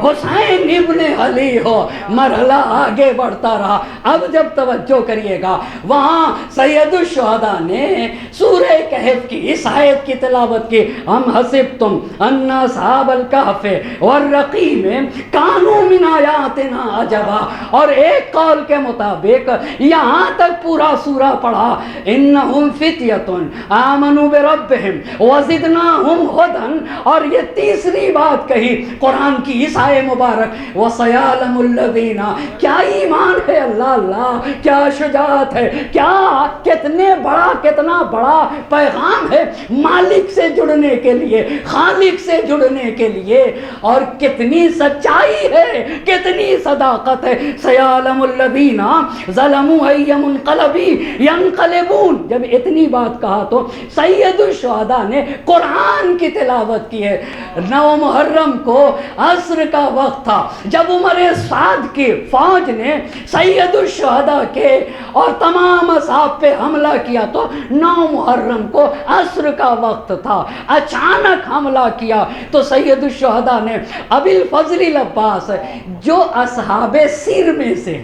حسین ابن علی ہو. مرحلہ آگے بڑھتا رہا. اب جب توجہ کریے گا، وہاں سید الشہداء نے سورہ کہف کی اس آیت کی تلاوت کی. ہم حسبتم ان اصحاب الکہف والرقیم کانوا من آیاتنا عجبا. اور ایک قول کے مطابق یہاں تک پورا سورہ پڑھا، انہم فتیۃ آمنوا بربہم وزدناہم ہدی. اور یہ تیسری بات کہی قرآن کی اس آیت مبارک، وسیعلم الذین. کیا ایمان ہے، اللہ اللہ، کیا شجاعت ہے، کیا کتنا بڑا پیغام ہے مالک سے جڑنے کے لیے، خالق سے جڑنے کے لیے. اور کتنی سچائی ہے، کتنی صداقت ہے. سیعلم الذین ظلموا ای منقلب ینقلبون. جب اتنی بات کہا تو سید الشہداء نے قرآن کی تلاوت کی ہے. 9 محرم کو عصر کا وقت تھا جب عمر سعد کی فوج نے سید الشہداء کے اور تمام اصحاب پہ حملہ کیا تو 9 محرم کو عصر کا وقت تھا. اچانک حملہ کیا تو سید الشہداء نے ابی الفضل العباس جو اصحاب سر میں سے،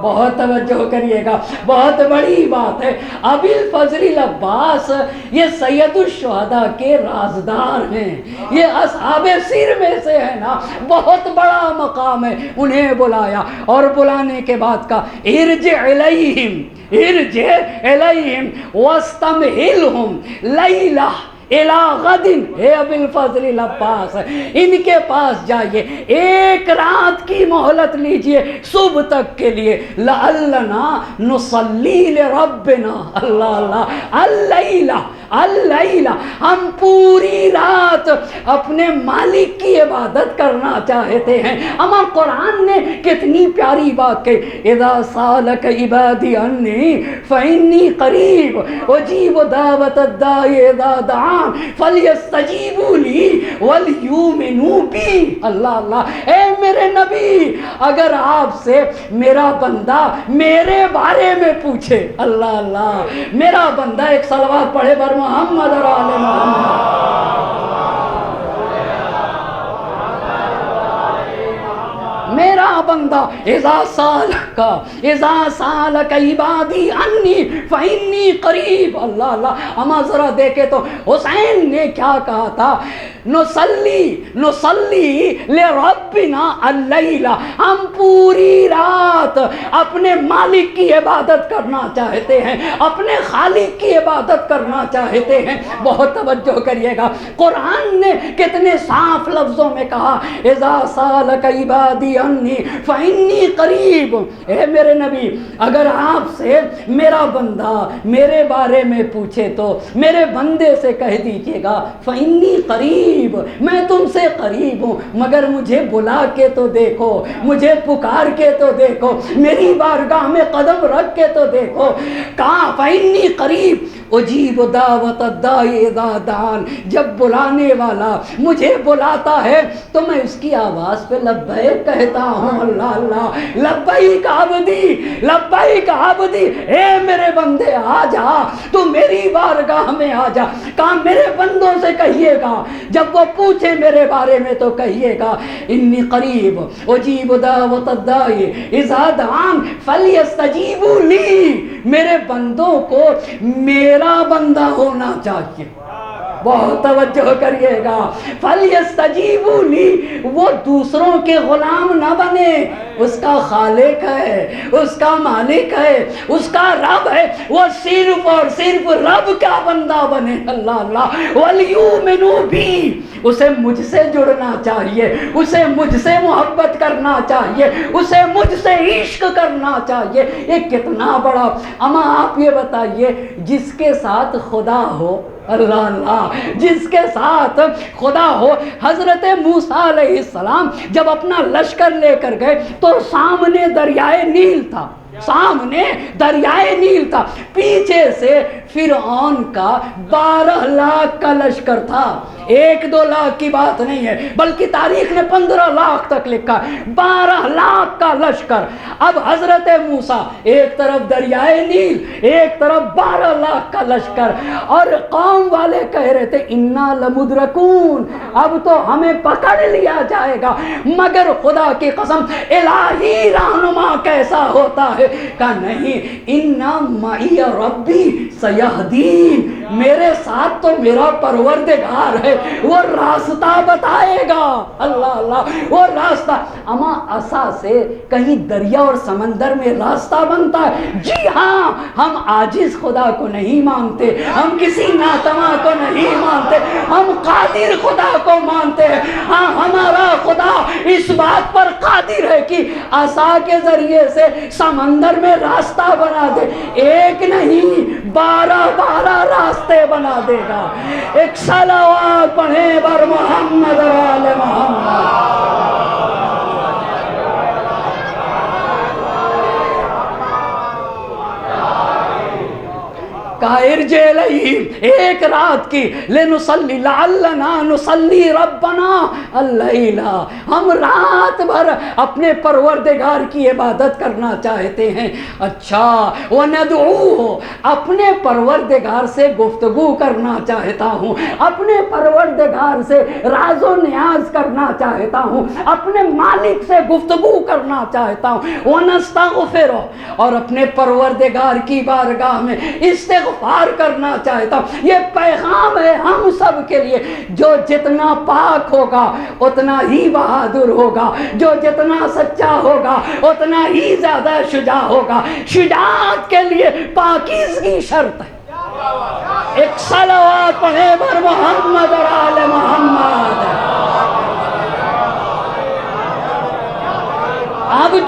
بہت توجہ کریے گا، بہت بڑی بات ہے، ابی الفضل العباس یہ سید الشہداء کے رازدار ہیں، یہ اصحاب سر میں سے ہے نا، بہت بڑا مقام ہے. انہیں بلایا اور بلانے کے بعد کہا ارجع الیہم، ارجع الیہم واستمہلہم لیلہ الی غد. اے ابی الفضل العباس ان کے پاس جائیے، ایک رات کی مہلت لیجئے صبح تک کے لیے. لعلنا نصلی لربنا. اللہ اللہ. اللیلہ ہم پوری رات اپنے مالک کی عبادت کرنا چاہتے ہیں. اما قرآن نے کتنی پیاری بات کہی، اذا سالک عبادی انی فانی قریب اجیب دعوت الداعی اذا دعان. الرحمن فلیستجیبوا لی ولیؤمنوا بی۔ اللہ اللہ، اے میرے نبی اگر آپ سے میرا بندہ میرے بارے میں پوچھے، اللہ اللہ، میرا بندہ ایک صلوات پڑھے بر محمد اور آل محمد۔ میرا بندہ اذا سالک عبادی انی فانی قریب۔ اللہ اللہ، اما ذرا دیکھے تو حسین نے کیا کہا تھا، نصلی لربنا اللیلہ، ہم پوری رات اپنے مالک کی عبادت کرنا چاہتے ہیں، اپنے خالق کی عبادت کرنا چاہتے ہیں۔ بہت توجہ کریے گا، قرآن نے کتنے صاف لفظوں میں کہا، اذا سالک عبادی انی فانی قریب۔ اے میرے نبی اگر آپ سے میرا بندہ میرے بارے میں پوچھے تو میرے بندے سے کہہ دیجئے گا فانی قریب، میں تم سے قریب ہوں، مگر مجھے بلا کے تو دیکھو، مجھے پکار کے تو دیکھو، میری بارگاہ میں قدم رکھ کے تو دیکھو۔ کہاں فانی قریب اجیب دعوت الداعی اذا دعان، جب بلانے والا مجھے بلاتا ہے تو میں اس کی آواز پہ لبیک کہتا ہوں۔ اللہ اللہ، لبیک عبدی، لبیک عبدی، اے میرے بندے آ جا، تو میری بارگاہ میں آ جا۔ کہاں میرے بندوں سے کہیے گا جب وہ پوچھے میرے بارے میں تو کہیے گا انی قریب اجیب دعوت الداعی اذا دعان فلیستجیبوا لی۔ میرے بندوں کو میرا بندہ ہونا چاہیے، بہت توجہ کریے گا، فلیستجیبوا لی، وہ دوسروں کے غلام نہ بنے، اس کا خالق ہے، اس کا مالک ہے، اس کا رب ہے، وہ صرف اور صرف رب کا بندہ بنے۔ اللہ اللہ، ولیؤمنوا بی، اسے مجھ سے جڑنا چاہیے، اسے مجھ سے محبت کرنا چاہیے، اسے مجھ سے عشق کرنا چاہیے۔ یہ کتنا بڑا، اما آپ یہ بتائیے جس کے ساتھ خدا ہو، اللہ اللہ، جس کے ساتھ خدا ہو۔ حضرت موسیٰ علیہ السلام جب اپنا لشکر لے کر گئے تو سامنے دریائے نیل تھا، سامنے دریائے نیل تھا، پیچھے سے فرعون کا 12 لاکھ کا لشکر تھا۔ 1-2 لاکھ کی بات نہیں ہے، بلکہ تاریخ نے 15 لاکھ تک لکھا، 12 لاکھ کا لشکر۔ اب حضرت موسیٰ ایک طرف دریائے نیل، ایک طرف 12 لاکھ کا لشکر، اور قوم والے کہہ رہے تھے انا لمدرکون، اب تو ہمیں پکڑ لیا جائے گا۔ مگر خدا کی قسم، الہی رہنما کیسا ہوتا ہے، کہا نہیں، انا معی ربی سیہدین، میرے ساتھ تو میرا پروردگار ہے، وہ راستہ بتائے گا۔ اللہ اللہ، وہ راستہ، اما عصا سے کہیں دریا اور سمندر میں راستہ بنتا ہے؟ جی ہاں، ہم عاجز خدا کو نہیں مانتے، ہم کسی ناتواں کو نہیں مانتے، ہم قادر خدا کو مانتے ہیں۔ ہاں، ہمارا خدا اس بات پر قادر ہے کہ عصا کے ذریعے سے سمندر میں راستہ بنا دے، ایک نہیں 12 راستے بنا دے گا۔ ایک صلوات پڑھیں بر محمد و آل محمد۔ ارجع الیہم، ایک رات کی، لنصلی لعلنا نصلی ربنا اللیلہ، ہم رات بھر اپنے پروردگار کی عبادت کرنا چاہتے ہیں۔ اچھا، وندعوہ، اپنے پروردگار سے گفتگو کرنا چاہتا ہوں، اپنے پروردگار سے راز و نیاز کرنا چاہتا ہوں، اپنے مالک سے گفتگو کرنا چاہتا ہوں، ونستغفرہ، اور اپنے پروردگار کی بارگاہ میں استغفار کرنا چاہتا ہوں۔ یہ پیغام ہے ہم سب کے لیے، جو جتنا پاک ہوگا اتنا ہی بہادر ہوگا، جو جتنا سچا ہوگا اتنا ہی زیادہ شجاع ہوگا۔ شجاعت کے لیے پاکیزگی شرط ہے۔ ایک صلوات پڑھیں بر محمد اور آل محمد۔ اب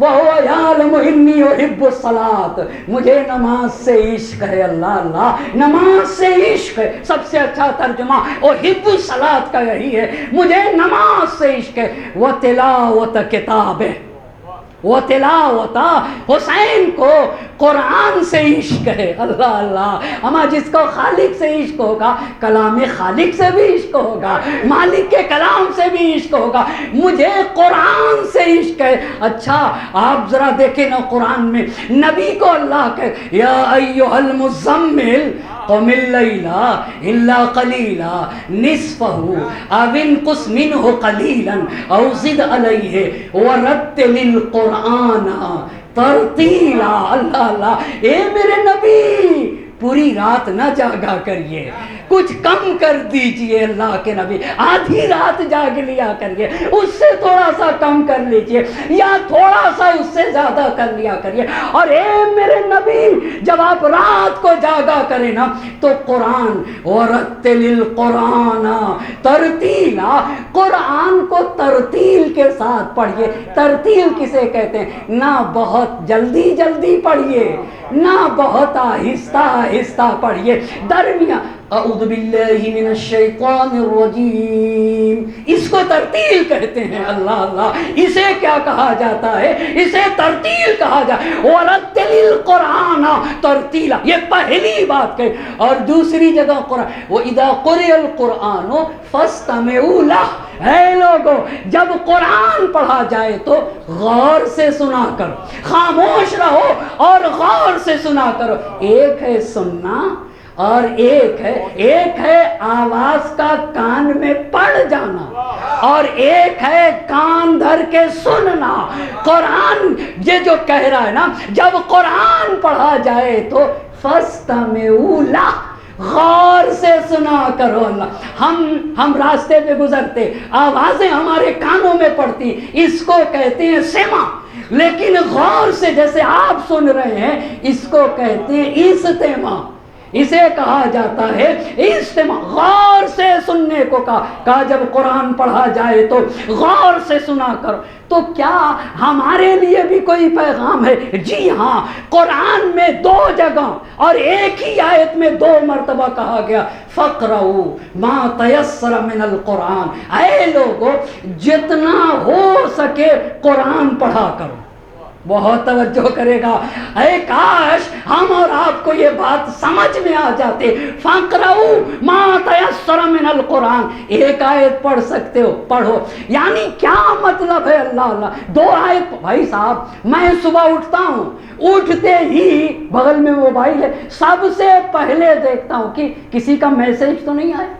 وَهُوَ يَعْلَمُ إِنِّي أُحِبُّ الصَّلَاةَ، مجھے نماز سے عشق ہے، اللہ اللہ نماز سے عشق ہے۔ سب سے اچھا ترجمہ احب الصلاۃ کا یہی ہے، مجھے نماز سے عشق ہے۔ وَتِلَاوَةَ کتابہ، وہ تلاوت، حسین کو قرآن سے عشق ہے، اللہ اللہ۔ اما جس کو خالق سے عشق ہوگا کلام خالق سے بھی عشق ہوگا، مالک کے کلام سے بھی عشق ہوگا، مجھے قرآن سے عشق ہے۔ اچھا آپ ذرا دیکھیں نا قرآن میں نبی کو اللہ کہ یا ایھا المزمل قم اللیل الا قلیلا نصفہ او انقص منہ قلیلا او زد علیہ ورتل القرآن ترتیلا، اللہ اللہ۔ اے میرے نبی پوری رات نہ جاگا کریے، کچھ کم کر دیجئے، اللہ کے نبی آدھی رات جاگ لیا کریے، اس سے تھوڑا سا کم کر لیجئے، یا تھوڑا سا اس سے زیادہ کر لیا کریے۔ اور اے میرے نبی جب آپ رات کو جاگا کریں نا تو قرآن ورتل القرآن ترتیلا، قرآن کو ترتیل کے ساتھ پڑھیے۔ ترتیل کسے کہتے ہیں؟ نہ بہت جلدی جلدی پڑھیے، نہ بہت آہستہ آہستہ پڑھیے، درمیان۔ اعوذ باللہ من الشیطان الرجیم، اس کو ترتیل کہتے ہیں، اللہ اللہ۔ اسے کیا کہا جاتا ہے؟ اسے ترتیل کہا جاتا ہے۔ وَرَتِّلِ الْقُرْآنَ تَرْتِیلًا، یہ پہلی بات کہی۔ اور دوسری جگہ قرآن وَإِذَا قُرِئَ الْقُرْآنُ فَاسْتَمِعُوا لَهُ، اے لوگو جب قرآن پڑھا جائے تو غور سے سنا کرو، خاموش رہو اور غور سے سنا کرو۔ ایک ہے سننا اور ایک ہے آواز کا کان میں پڑ جانا، اور ایک ہے کان دھر کے سننا۔ قرآن یہ جو کہہ رہا ہے نا، جب قرآن پڑھا جائے تو فَاسْتَمِعُوا لَهُ، غور سے سنا کرو۔ اللہ ہم راستے پہ گزرتے، آوازیں ہمارے کانوں میں پڑتی، اس کو کہتے ہیں سمع۔ لیکن غور سے جیسے آپ سن رہے ہیں، اس کو کہتے ہیں استماع، اسے کہا جاتا ہے استماع، غور سے سننے کو کہا جب قرآن پڑھا جائے تو غور سے سنا کرو۔ تو کیا ہمارے لیے بھی کوئی پیغام ہے؟ جی ہاں، قرآن میں 2 جگہ اور ایک ہی آیت میں 2 مرتبہ کہا گیا فَقْرَؤُوا مَا تَيَسَّرَ مِنَ الْقُرْآنِ، اے لوگو جتنا ہو سکے قرآن پڑھا کرو۔ بہت توجہ کرے گا، اے کاش ہم اور آپ کو یہ بات سمجھ میں آ جاتے۔ فَقْرَؤُوا مَا تَيَسَّرَ مِنَ الْقُرْآنِ، ایک آیت پڑھ سکتے ہو پڑھو، یعنی کیا مطلب ہے؟ اللہ اللہ 2 آیت۔ بھائی صاحب میں صبح اٹھتا ہوں، اٹھتے ہی بغل میں موبائل ہے، سب سے پہلے دیکھتا ہوں کہ کسی کا میسج تو نہیں آیا۔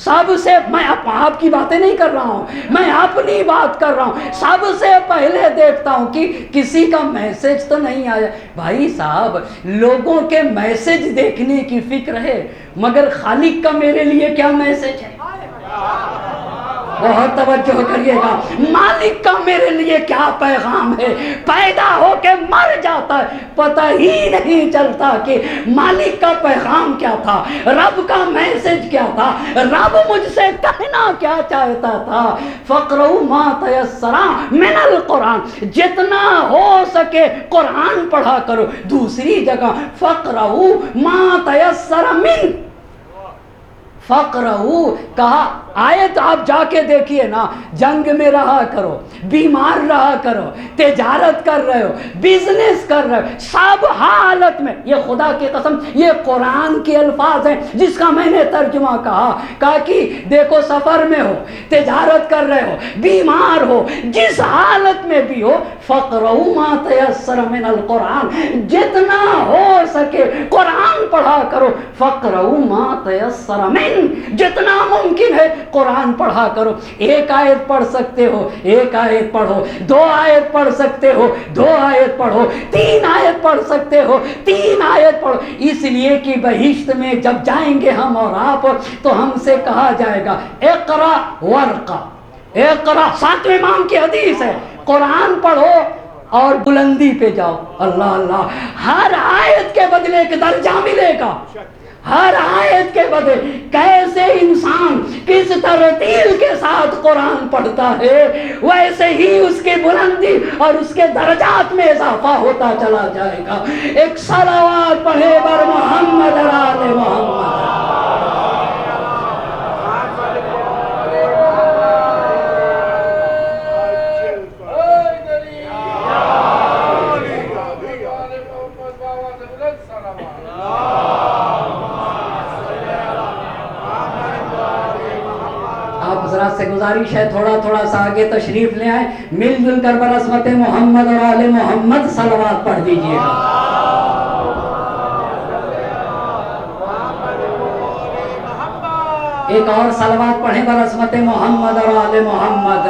سب سے میں آپ کی باتیں نہیں کر رہا ہوں، میں اپنی بات کر رہا ہوں، سب سے پہلے دیکھتا ہوں کہ کسی کا میسج تو نہیں آیا۔ بھائی صاحب لوگوں کے میسج دیکھنے کی فکر ہے، مگر خالق کا میرے لیے کیا میسج ہے؟ بہت توجہ کریے گا، مالک کا میرے لیے کیا پیغام ہے؟ پیدا ہو کے مر جاتا ہے، پتہ ہی نہیں چلتا کہ مالک کا پیغام کیا تھا، رب کا میسج کیا تھا، رب مجھ سے کہنا کیا چاہتا تھا۔ فَقْرَؤُوا مَا تَيَسَّرَ مِنَ الْقُرْآنِ، جتنا ہو سکے قرآن پڑھا کرو۔ دوسری جگہ فَقْرَؤُوا مَا تَيَسَّرَ مِنْ، فَقْرَؤُوا کہا، آیت آپ جا کے دیکھیے نا، جنگ میں رہا کرو، بیمار رہا کرو، تجارت کر رہے ہو، بزنس کر رہے ہو، سب حالت میں، یہ خدا کی قسم یہ قرآن کے الفاظ ہیں جس کا میں نے ترجمہ کہا کہ دیکھو سفر میں ہو، تجارت کر رہے ہو، بیمار ہو، جس حالت میں بھی ہو، فَقْرَؤُوا مَا تَيَسَّرَ مِنَ الْقُرْآنِ، جتنا ہو سکے قرآن پڑھا کرو۔ فَقْرَؤُوا مَا تَيَسَّرَ مِنْ، جتنا ممکن ہے قرآن پڑھا کرو۔ ایک آیت پڑھ سکتے ہو، ایک آیت پڑھو، 2 آیت پڑھ سکتے ہو، 2 آیت پڑھو، 3 آیت پڑھ سکتے ہو، 3 آیت پڑھو، اس لیے کہ بہشت میں جب جائیں گے ہم اور آپ تو ہم سے کہا جائے گا اقرا ورقا، اقرا، 7ویں امام کی حدیث ہے، قرآن پڑھو اور بلندی پہ جاؤ۔ اللہ اللہ، ہر آیت کے بدلے ایک درجہ ملے گا، ہر آیت کے بدلے کیسے انسان کس ترتیل کے ساتھ قرآن پڑھتا ہے ویسے ہی اس کی بلندی اور اس کے درجات میں اضافہ ہوتا چلا جائے گا. ایک صلوات پڑھے بر محمد اور آل محمد. سے گزارش ہے تھوڑا تھوڑا سا آگے تشریف لے آئیں, مل جل کر برسمت محمد اور آل محمد صلوات پڑھ دیجئے گا. ایک اور صلوات پڑھیں برسمت محمد اور آل محمد.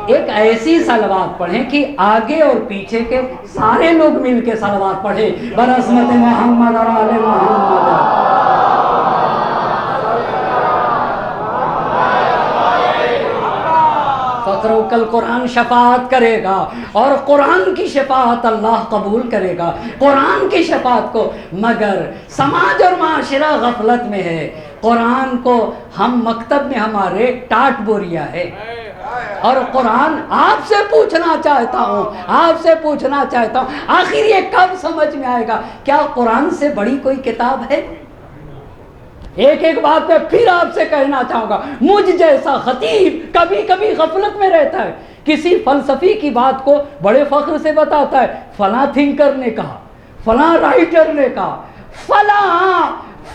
ایک ایسی صلوات پڑھیں کہ آگے اور پیچھے کے سارے لوگ مل کے صلوات پڑھیں برحمت محمد اور آل محمد. فقر کل قرآن شفاعت کرے گا اور قرآن کی شفاعت اللہ قبول کرے گا, قرآن کی شفاعت کو. مگر سماج اور معاشرہ غفلت میں ہے. قرآن کو ہم مکتب میں ہمارے ٹاٹ بوریا ہے, اور قرآن آپ سے پوچھنا چاہتا ہوں آخر یہ کب سمجھ میں آئے گا کیا قرآن سے بڑی کوئی کتاب ہے؟ ایک ایک بات میں پھر آپ سے کہنا چاہوں گا, مجھ جیسا خطیب کبھی کبھی غفلت میں رہتا ہے, کسی فلسفی کی بات کو بڑے فخر سے بتاتا ہے, فلاں تھنکر نے کہا, فلاں رائٹر نے کہا,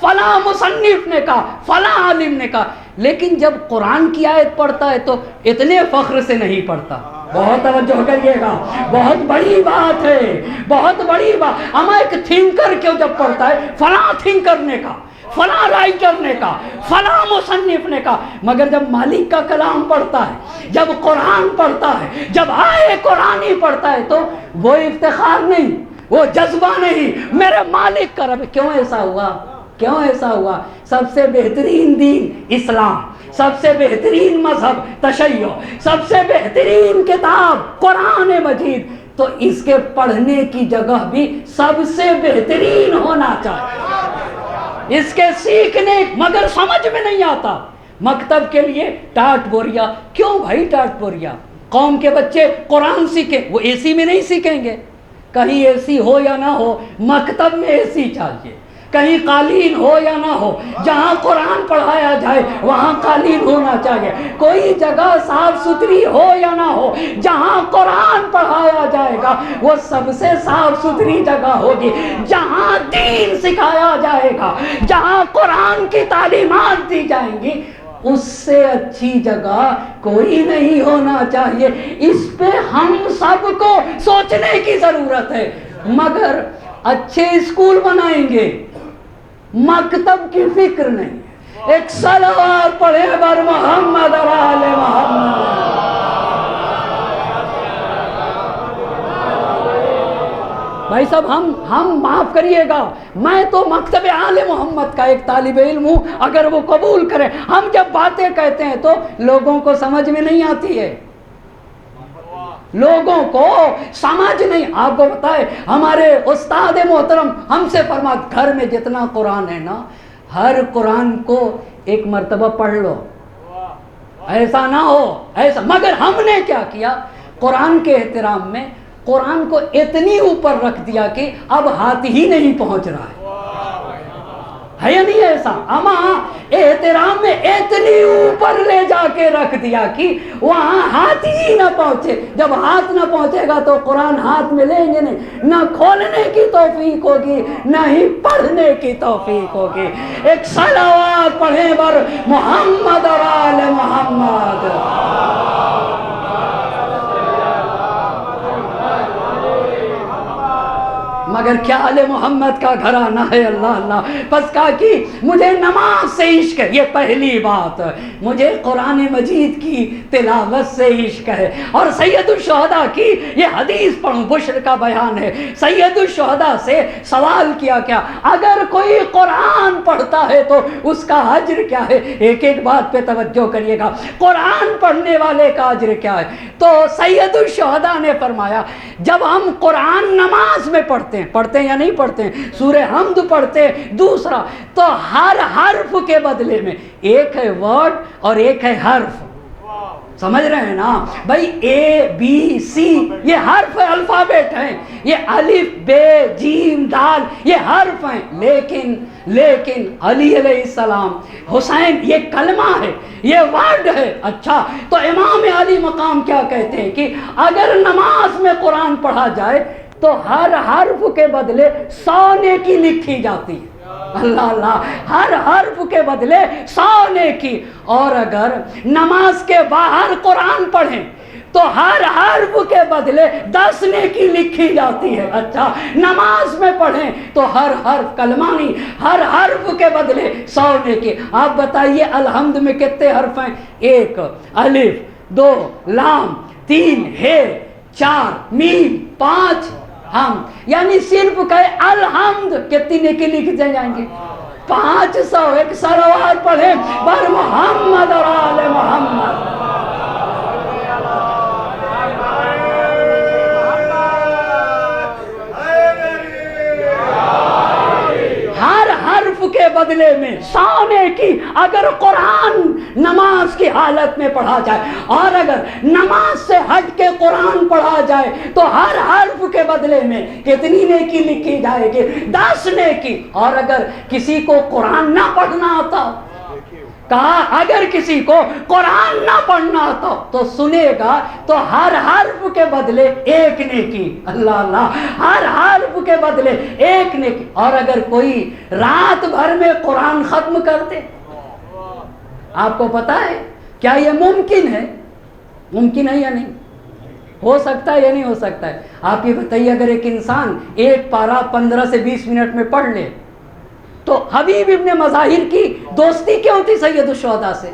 فلاں مصنف نے کہا, فلاں عالم نے کہا, لیکن جب قرآن کی آیت پڑھتا ہے تو اتنے فخر سے نہیں پڑھتا. بہت توجہ کریے گا, بہت بڑی بات ہے, بہت بڑی بات. اما ایک تھنکر کیوں جب پڑھتا ہے فلاں تھنکر نے کہا, فلاں رائٹر نے کہا, فلاں مصنف نے کہا, مگر جب مالک کا کلام پڑھتا ہے, جب قرآن پڑھتا ہے, جب آئے قرآن ہی پڑھتا ہے تو وہ افتخار نہیں, وہ جذبہ نہیں, میرے مالک کا رب. کیوں ایسا ہوا؟ کیوں ایسا ہوا؟ سب سے بہترین دین اسلام, سب سے بہترین مذہب تشیع, سب سے بہترین کتاب قرآن مجید, تو اس کے پڑھنے کی جگہ بھی سب سے بہترین ہونا چاہیے, اس کے سیکھنے, مگر سمجھ میں نہیں آتا. مکتب کے لیے ٹاٹ بوریا. کیوں بھائی ٹاٹ بوریا؟ قوم کے بچے قرآن سیکھیں, وہ اے سی میں نہیں سیکھیں گے. کہیں اے سی ہو یا نہ ہو, مکتب میں اے سی چاہیے. کہیں قالین ہو یا نہ ہو, جہاں قرآن پڑھایا جائے وہاں قالین ہونا چاہیے. کوئی جگہ صاف ستھری ہو یا نہ ہو, جہاں قرآن پڑھایا جائے گا وہ سب سے صاف ستھری جگہ ہوگی. جہاں دین سکھایا جائے گا, جہاں قرآن کی تعلیمات دی جائیں گی, اس سے اچھی جگہ کوئی نہیں ہونا چاہیے. اس پہ ہم سب کو سوچنے کی ضرورت ہے. مگر اچھے اسکول بنائیں گے, مکتب کی فکر نہیں. ایک صلوات پڑھے بر محمد اور آل محمد. بھائی صاحب ہم معاف کریے گا, میں تو مکتب آل محمد کا ایک طالب علم ہوں, اگر وہ قبول کرے. ہم جب باتیں کہتے ہیں تو لوگوں کو سمجھ میں نہیں آتی ہے, لوگوں کو سمجھ نہیں. آپ کو بتائے ہمارے استاد محترم ہم سے فرماتے گھر میں جتنا قرآن ہے نا, ہر قرآن کو ایک مرتبہ پڑھ لو, ایسا نہ ہو ایسا. مگر ہم نے کیا کیا, قرآن کے احترام میں قرآن کو اتنی اوپر رکھ دیا کہ اب ہاتھ ہی نہیں پہنچ رہا ہے یا نہیں ایسا؟ اما احترام میں اتنی اوپر لے جا کے رکھ دیا کہ وہاں ہاتھ ہی نہ پہنچے. جب ہاتھ نہ پہنچے گا تو قرآن ہاتھ میں لیں گے نہیں, نہ کھولنے کی توفیق ہوگی نہ ہی پڑھنے کی توفیق ہوگی. ایک صلوات پڑھیں بر محمد اور آل محمد. مگر کیا آل محمد کا گھرانہ ہے، اللہ اللہ. پس کہا کہ مجھے نماز سے عشق ہے، یہ پہلی بات. مجھے قرآن مجید کی تلاوت سے عشق ہے. اور سید الشہداء کی یہ حدیث پڑھوں، بشر کا بیان ہے. سید الشہداء سے سوال کیا کیا اگر کوئی قرآن پڑھتا ہے تو اس کا اجر کیا ہے؟ ایک ایک بات پہ توجہ کریے گا. قرآن پڑھنے والے کا اجر کیا ہے؟ تو سید الشہداء نے فرمایا جب ہم قرآن نماز میں پڑھتے ہیں یا نہیں پڑھتے ہیں، سورہ حمد پڑھتے ہیں، دوسرا تو ہر حرف کے بدلے میں ایک ہے ورڈ اور ایک ہے حرف. سمجھ رہے ہیں نا بھائی؟ اے بی سی یہ حرف الفابیٹ ہیں، یہ الف بے جیم دال یہ حرف ہیں. لیکن علی علیہ السلام، حسین یہ کلمہ ہے، یہ ورڈ ہے. اچھا تو امام علی مقام کیا کہتے ہیں کہ اگر نماز میں قرآن پڑھا جائے تو ہر حرف کے بدلے 100 نیکی لکھی جاتی ہے. اللہ اللہ، ہر حرف کے بدلے 100 نیکی. اور اگر نماز کے باہر قرآن پڑھیں تو ہر حرف کے بدلے 10 نیکی لکھی جاتی ہے. اچھا نماز میں پڑھیں تو ہر حرف کلمہ نہیں، ہر حرف کے بدلے 100 نیکی. آپ بتائیے الحمد میں کتنے حرف ہیں؟ 1 الف، 2 لام، 3 ہے، 4 میم، 5 ہم. یعنی صرف کہے الحمد کتنی نیکی لکھ جائیں گے؟ 500. ایک سلوات پڑھیں بر محمد اور آل محمد. کے بدلے میں 100 نیکی اگر قرآن نماز کی حالت میں پڑھا جائے. اور اگر نماز سے ہٹ کے قرآن پڑھا جائے تو ہر حرف کے بدلے میں کتنی نیکی لکھی جائے گی؟ 10 نیکی. اور اگر کسی کو قرآن نہ پڑھنا آتا، کہا اگر کسی کو قرآن نہ پڑھنا آتا تو سنے گا تو ہر حرف کے بدلے 1 نیکی. اللہ اللہ، ہر حرف کے بدلے 1 نیکی. اور اگر کوئی رات بھر میں قرآن ختم کر دے، آپ کو پتا ہے کیا یہ ممکن ہے؟ ممکن ہے یا نہیں؟ ہو سکتا ہے یا نہیں ہو سکتا ہے؟ آپ یہ بتائیے اگر ایک انسان ایک پارہ 15 سے 20 منٹ میں پڑھ لے تو حبیب ابن مظاہر کی دوستی کیوں تھی سید الشہداء سے؟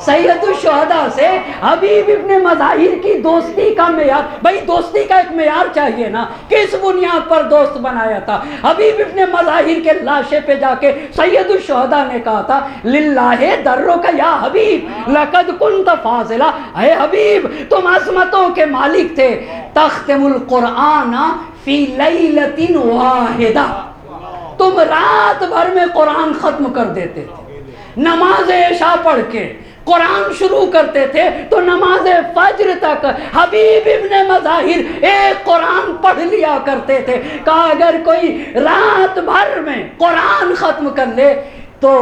سید الشہداء سے حبیب ابن مظاہر کی دوستی کا معیار، بھائی دوستی کا ایک معیار چاہیے نا. کس بنیاد پر دوست بنایا تھا؟ حبیب ابن مظاہر کے لاشے پہ جا کے سید الشہداء نے کہا تھا للہ درک یا حبیب لقد کنت فاضلا. اے حبیب تم عظمتوں کے مالک تھے. تختم القرآن فی لیلۃ واحدہ، تم رات بھر میں قرآن ختم کر دیتے تھے. نماز عشاء پڑھ کے قرآن شروع کرتے تھے تو نماز فجر تک حبیب ابن مظاہر ایک قرآن پڑھ لیا کرتے تھے. کہا اگر کوئی رات بھر میں قرآن ختم کر لے تو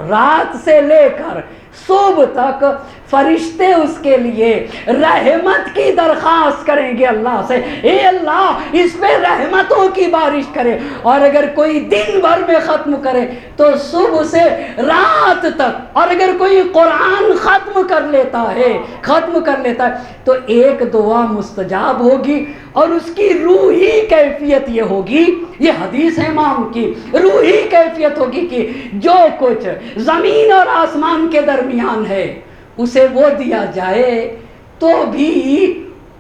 رات سے لے کر صبح تک فرشتے اس کے لیے رحمت کی درخواست کریں گے اللہ سے، اے اللہ اس پہ رحمتوں کی بارش کرے. اور اگر کوئی دن بھر میں ختم کرے تو صبح سے رات تک. اور اگر کوئی قرآن ختم کر لیتا ہے تو ایک دعا مستجاب ہوگی اور اس کی روحی کیفیت یہ ہوگی، یہ حدیث ہے امام کی، روحی کیفیت ہوگی کہ جو کچھ زمین اور آسمان کے درمیان ہے اسے وہ دیا جائے تو بھی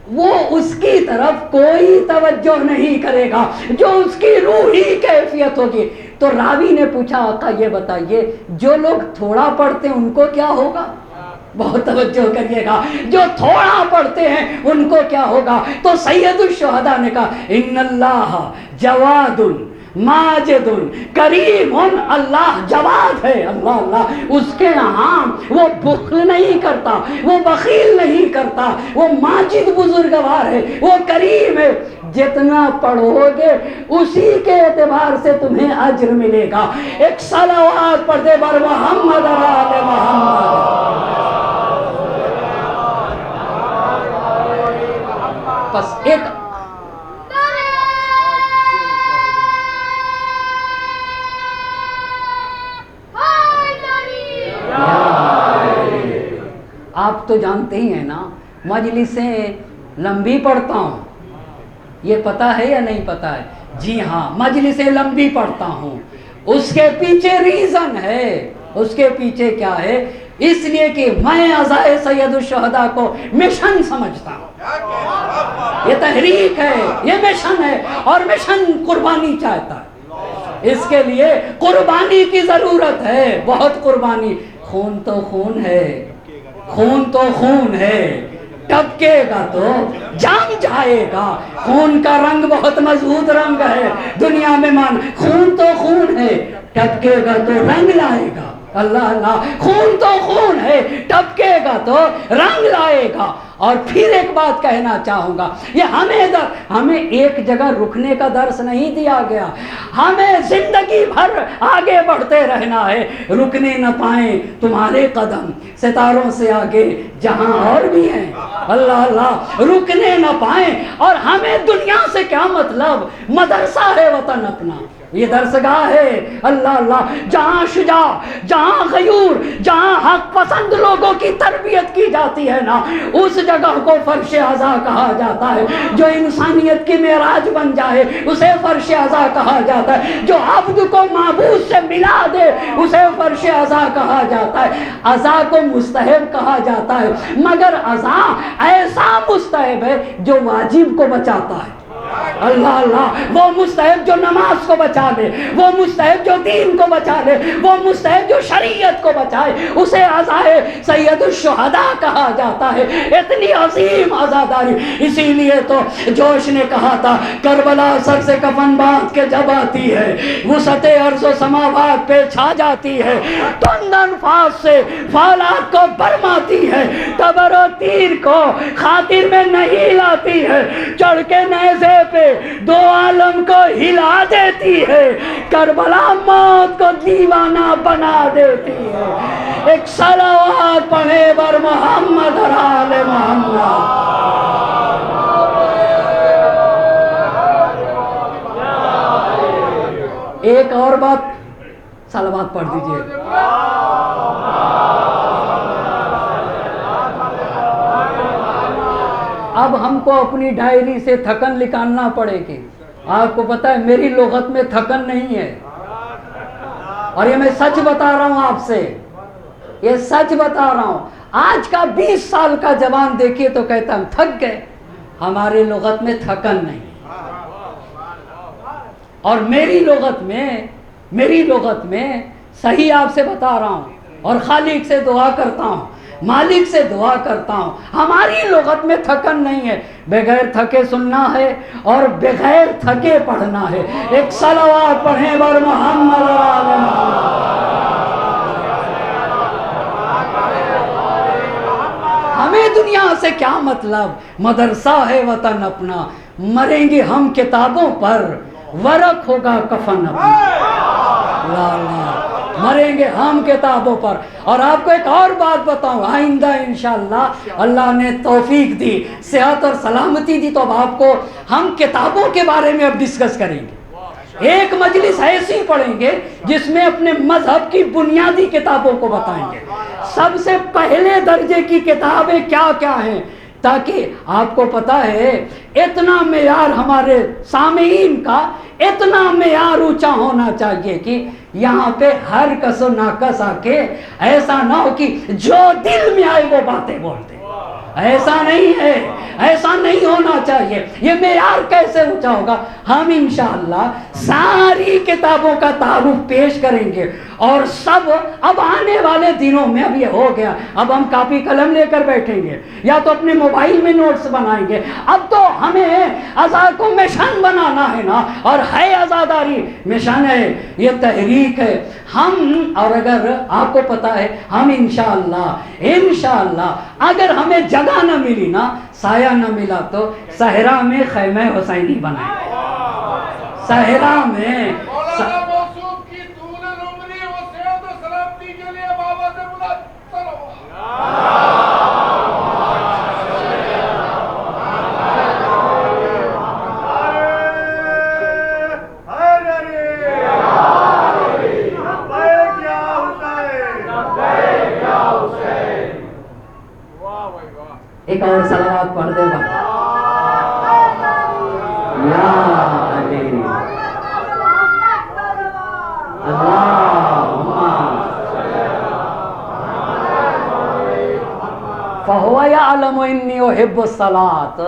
وہ اس کی طرف کوئی توجہ نہیں کرے گا، جو اس کی روحی کیفیت ہوگی. تو راوی نے پوچھا آقا یہ بتائیے جو لوگ تھوڑا پڑھتے ہیں ان کو کیا ہوگا؟ بہت توجہ کریے گا، جو تھوڑا پڑھتے ہیں ان کو کیا ہوگا؟ تو سید الشہداء نے کہا ان اللہ جواد ماجد کریم. اللہ جواد ہے، اللہ اللہ اس کے ہاں وہ بخل نہیں کرتا، وہ بخیل نہیں کرتا، وہ ماجد بزرگوار ہے، وہ کریم ہے. جتنا پڑھو گے اسی کے اعتبار سے تمہیں اجر ملے گا. ایک صلوات پڑھ دے بر محمد اور آل محمد. بس ایک آپ تو جانتے ہی ہیں نا مجلسیں لمبی پڑھتا ہوں، یہ پتہ ہے یا نہیں پتہ ہے؟ جی ہاں مجلسیں لمبی پڑھتا ہوں، اس کے پیچھے ریزن ہے، اس کے پیچھے کیا ہے؟ اس لیے کہ میں عزائے سید الشہداء کو مشن سمجھتا ہوں، یہ تحریک ہے، یہ مشن ہے، اور مشن قربانی چاہتا ہے، اس کے لیے قربانی کی ضرورت ہے، بہت قربانی۔ خون تو خون ہے، خون تو خون ہے، ٹپکے گا تو جام جائے گا، خون کا رنگ بہت مضبوط رنگ ہے دنیا میں، مان خون تو خون ہے، ٹپکے گا تو رنگ لائے گا، اللہ اللہ، خون تو خون ہے، ٹپکے گا تو رنگ لائے گا۔ اور پھر ایک بات کہنا چاہوں گا، یہ ہمیں ایک جگہ رکنے کا درس نہیں دیا گیا، ہمیں زندگی بھر آگے بڑھتے رہنا ہے، رکنے نہ پائیں تمہارے قدم ستاروں سے آگے جہاں اور بھی ہیں، اللہ اللہ، رکنے نہ پائیں۔ اور ہمیں دنیا سے کیا مطلب؟ مدرسہ ہے وطن اپنا، یہ درسگاہ ہے، اللہ اللہ، جہاں شجاع، جہاں غیور، جہاں حق پسند لوگوں کی تربیت کی جاتی ہے نا، اس جگہ کو فرش عزا کہا جاتا ہے۔ جو انسانیت کی معراج بن جائے اسے فرش عزا کہا جاتا ہے، جو عبد کو معبود سے ملا دے اسے فرش عزا کہا جاتا ہے۔ عزا کو مستحب کہا جاتا ہے، مگر عزا ایسا مستحب ہے جو واجب کو بچاتا ہے، اللہ اللہ، وہ مستحب جو نماز کو بچا لے، وہ مستحب جو دین کو بچا لے، وہ مستحب جو شریعت کو بچائے، اسے عزائے سید الشہداء کہا جاتا ہے۔ اتنی عظیم عزاداری، اسی لیے تو جوش نے کہا تھا کربلا سر سے کفن باندھ کے جب آتی ہے، وسعت ارض و سماوات پہ چھا جاتی ہے، تند انفاس سے فالات کو برماتی ہے، تبر و تیر کو خاطر میں نہیں لاتی ہے، چڑھ کے نیزے پہ دو عالم کو ہلا دیتی ہے، کربلا موت کو دیوانہ بنا دیتی ہے۔ ایک صلوات پڑھے بر محمد اور آل محمد۔ ایک اور بات، صلوات پڑھ دیجئے۔ اب ہم کو اپنی ڈائری سے تھکن نکالنا پڑے گی۔ آپ کو پتہ ہے میری لغت میں تھکن نہیں ہے، اور یہ میں سچ بتا رہا ہوں آپ سے، یہ سچ بتا رہا ہوں۔ آج کا 20 سال کا جوان دیکھیے تو کہتا ہم تھک گئے، ہماری لغت میں تھکن نہیں۔ اور میری لغت میں صحیح آپ سے بتا رہا ہوں، اور خالق سے دعا کرتا ہوں، مالک سے دعا کرتا ہوں، ہماری لغت میں تھکن نہیں ہے، بغیر تھکے سننا ہے اور بغیر تھکے پڑھنا ہے۔ ایک صلوات پڑھیں بر محمد و آل محمد۔ ہمیں دنیا سے کیا مطلب؟ مدرسہ ہے وطن اپنا، مریں گے ہم کتابوں پر، ورق ہوگا کفن اپنا، لا لا، مریں گے ہم کتابوں پر۔ اور آپ کو ایک اور بات بتاؤں، آئندہ انشاءاللہ اللہ نے توفیق دی، صحت اور سلامتی دی، تو اب آپ کو ہم کتابوں کے بارے میں اب ڈسکس کریں گے۔ ایک مجلس ایسی پڑھیں گے جس میں اپنے مذہب کی بنیادی کتابوں کو بتائیں گے، سب سے پہلے درجے کی کتابیں کیا کیا ہیں، تاکہ آپ کو پتہ ہے اتنا معیار ہمارے سامعین کا، اتنا معیار اونچا ہونا چاہیے کہ یہاں پہ ہر کس و ناکس آ کے ایسا نہ ہو کہ جو دل میں آئے وہ باتیں بولتے، ایسا نہیں ہے، ایسا نہیں ہونا چاہیے۔ یہ معیار کیسے اونچا ہوگا؟ ہم انشاءاللہ ساری کتابوں کا تعارف پیش کریں گے، اور سب اب آنے والے دنوں میں، اب یہ ہو گیا، اب ہم کاپی قلم لے کر بیٹھیں گے یا تو اپنے موبائل میں نوٹس بنائیں گے، اب تو ہمیں عزا کو مشن بنانا ہے نا، اور ہے عزاداری مشن ہے، یہ تحریک ہے ہم۔ اور اگر آپ کو پتہ ہے ہم انشاءاللہ اگر ہمیں جگہ نہ ملی نا، سایہ نہ ملا، تو صحرا میں خیمہ حسینی بنائیں گے، صحرا میں۔ ایک اور صلوات پڑھ دے گا، یا علی انی احب الصلاۃ.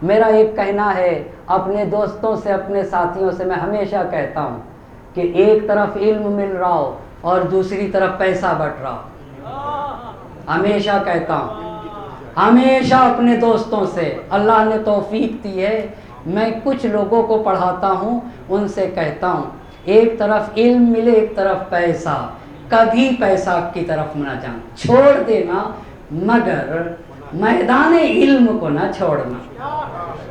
میرا ایک کہنا ہے اپنے دوستوں سے اپنے ساتھیوں سے میں ہمیشہ کہتا ہوں کہ ایک طرف علم مل رہا ہو اور دوسری طرف پیسہ بٹ رہا ہو. ہمیشہ کہتا ہوں ہمیشہ اپنے دوستوں سے, اللہ نے توفیق دی ہے میں کچھ لوگوں کو پڑھاتا ہوں, ان سے کہتا ہوں ایک طرف علم ملے ایک طرف پیسہ, کبھی پیسہ کی طرف نہ جان, چھوڑ دینا مگر میدان علم کو نہ چھوڑنا.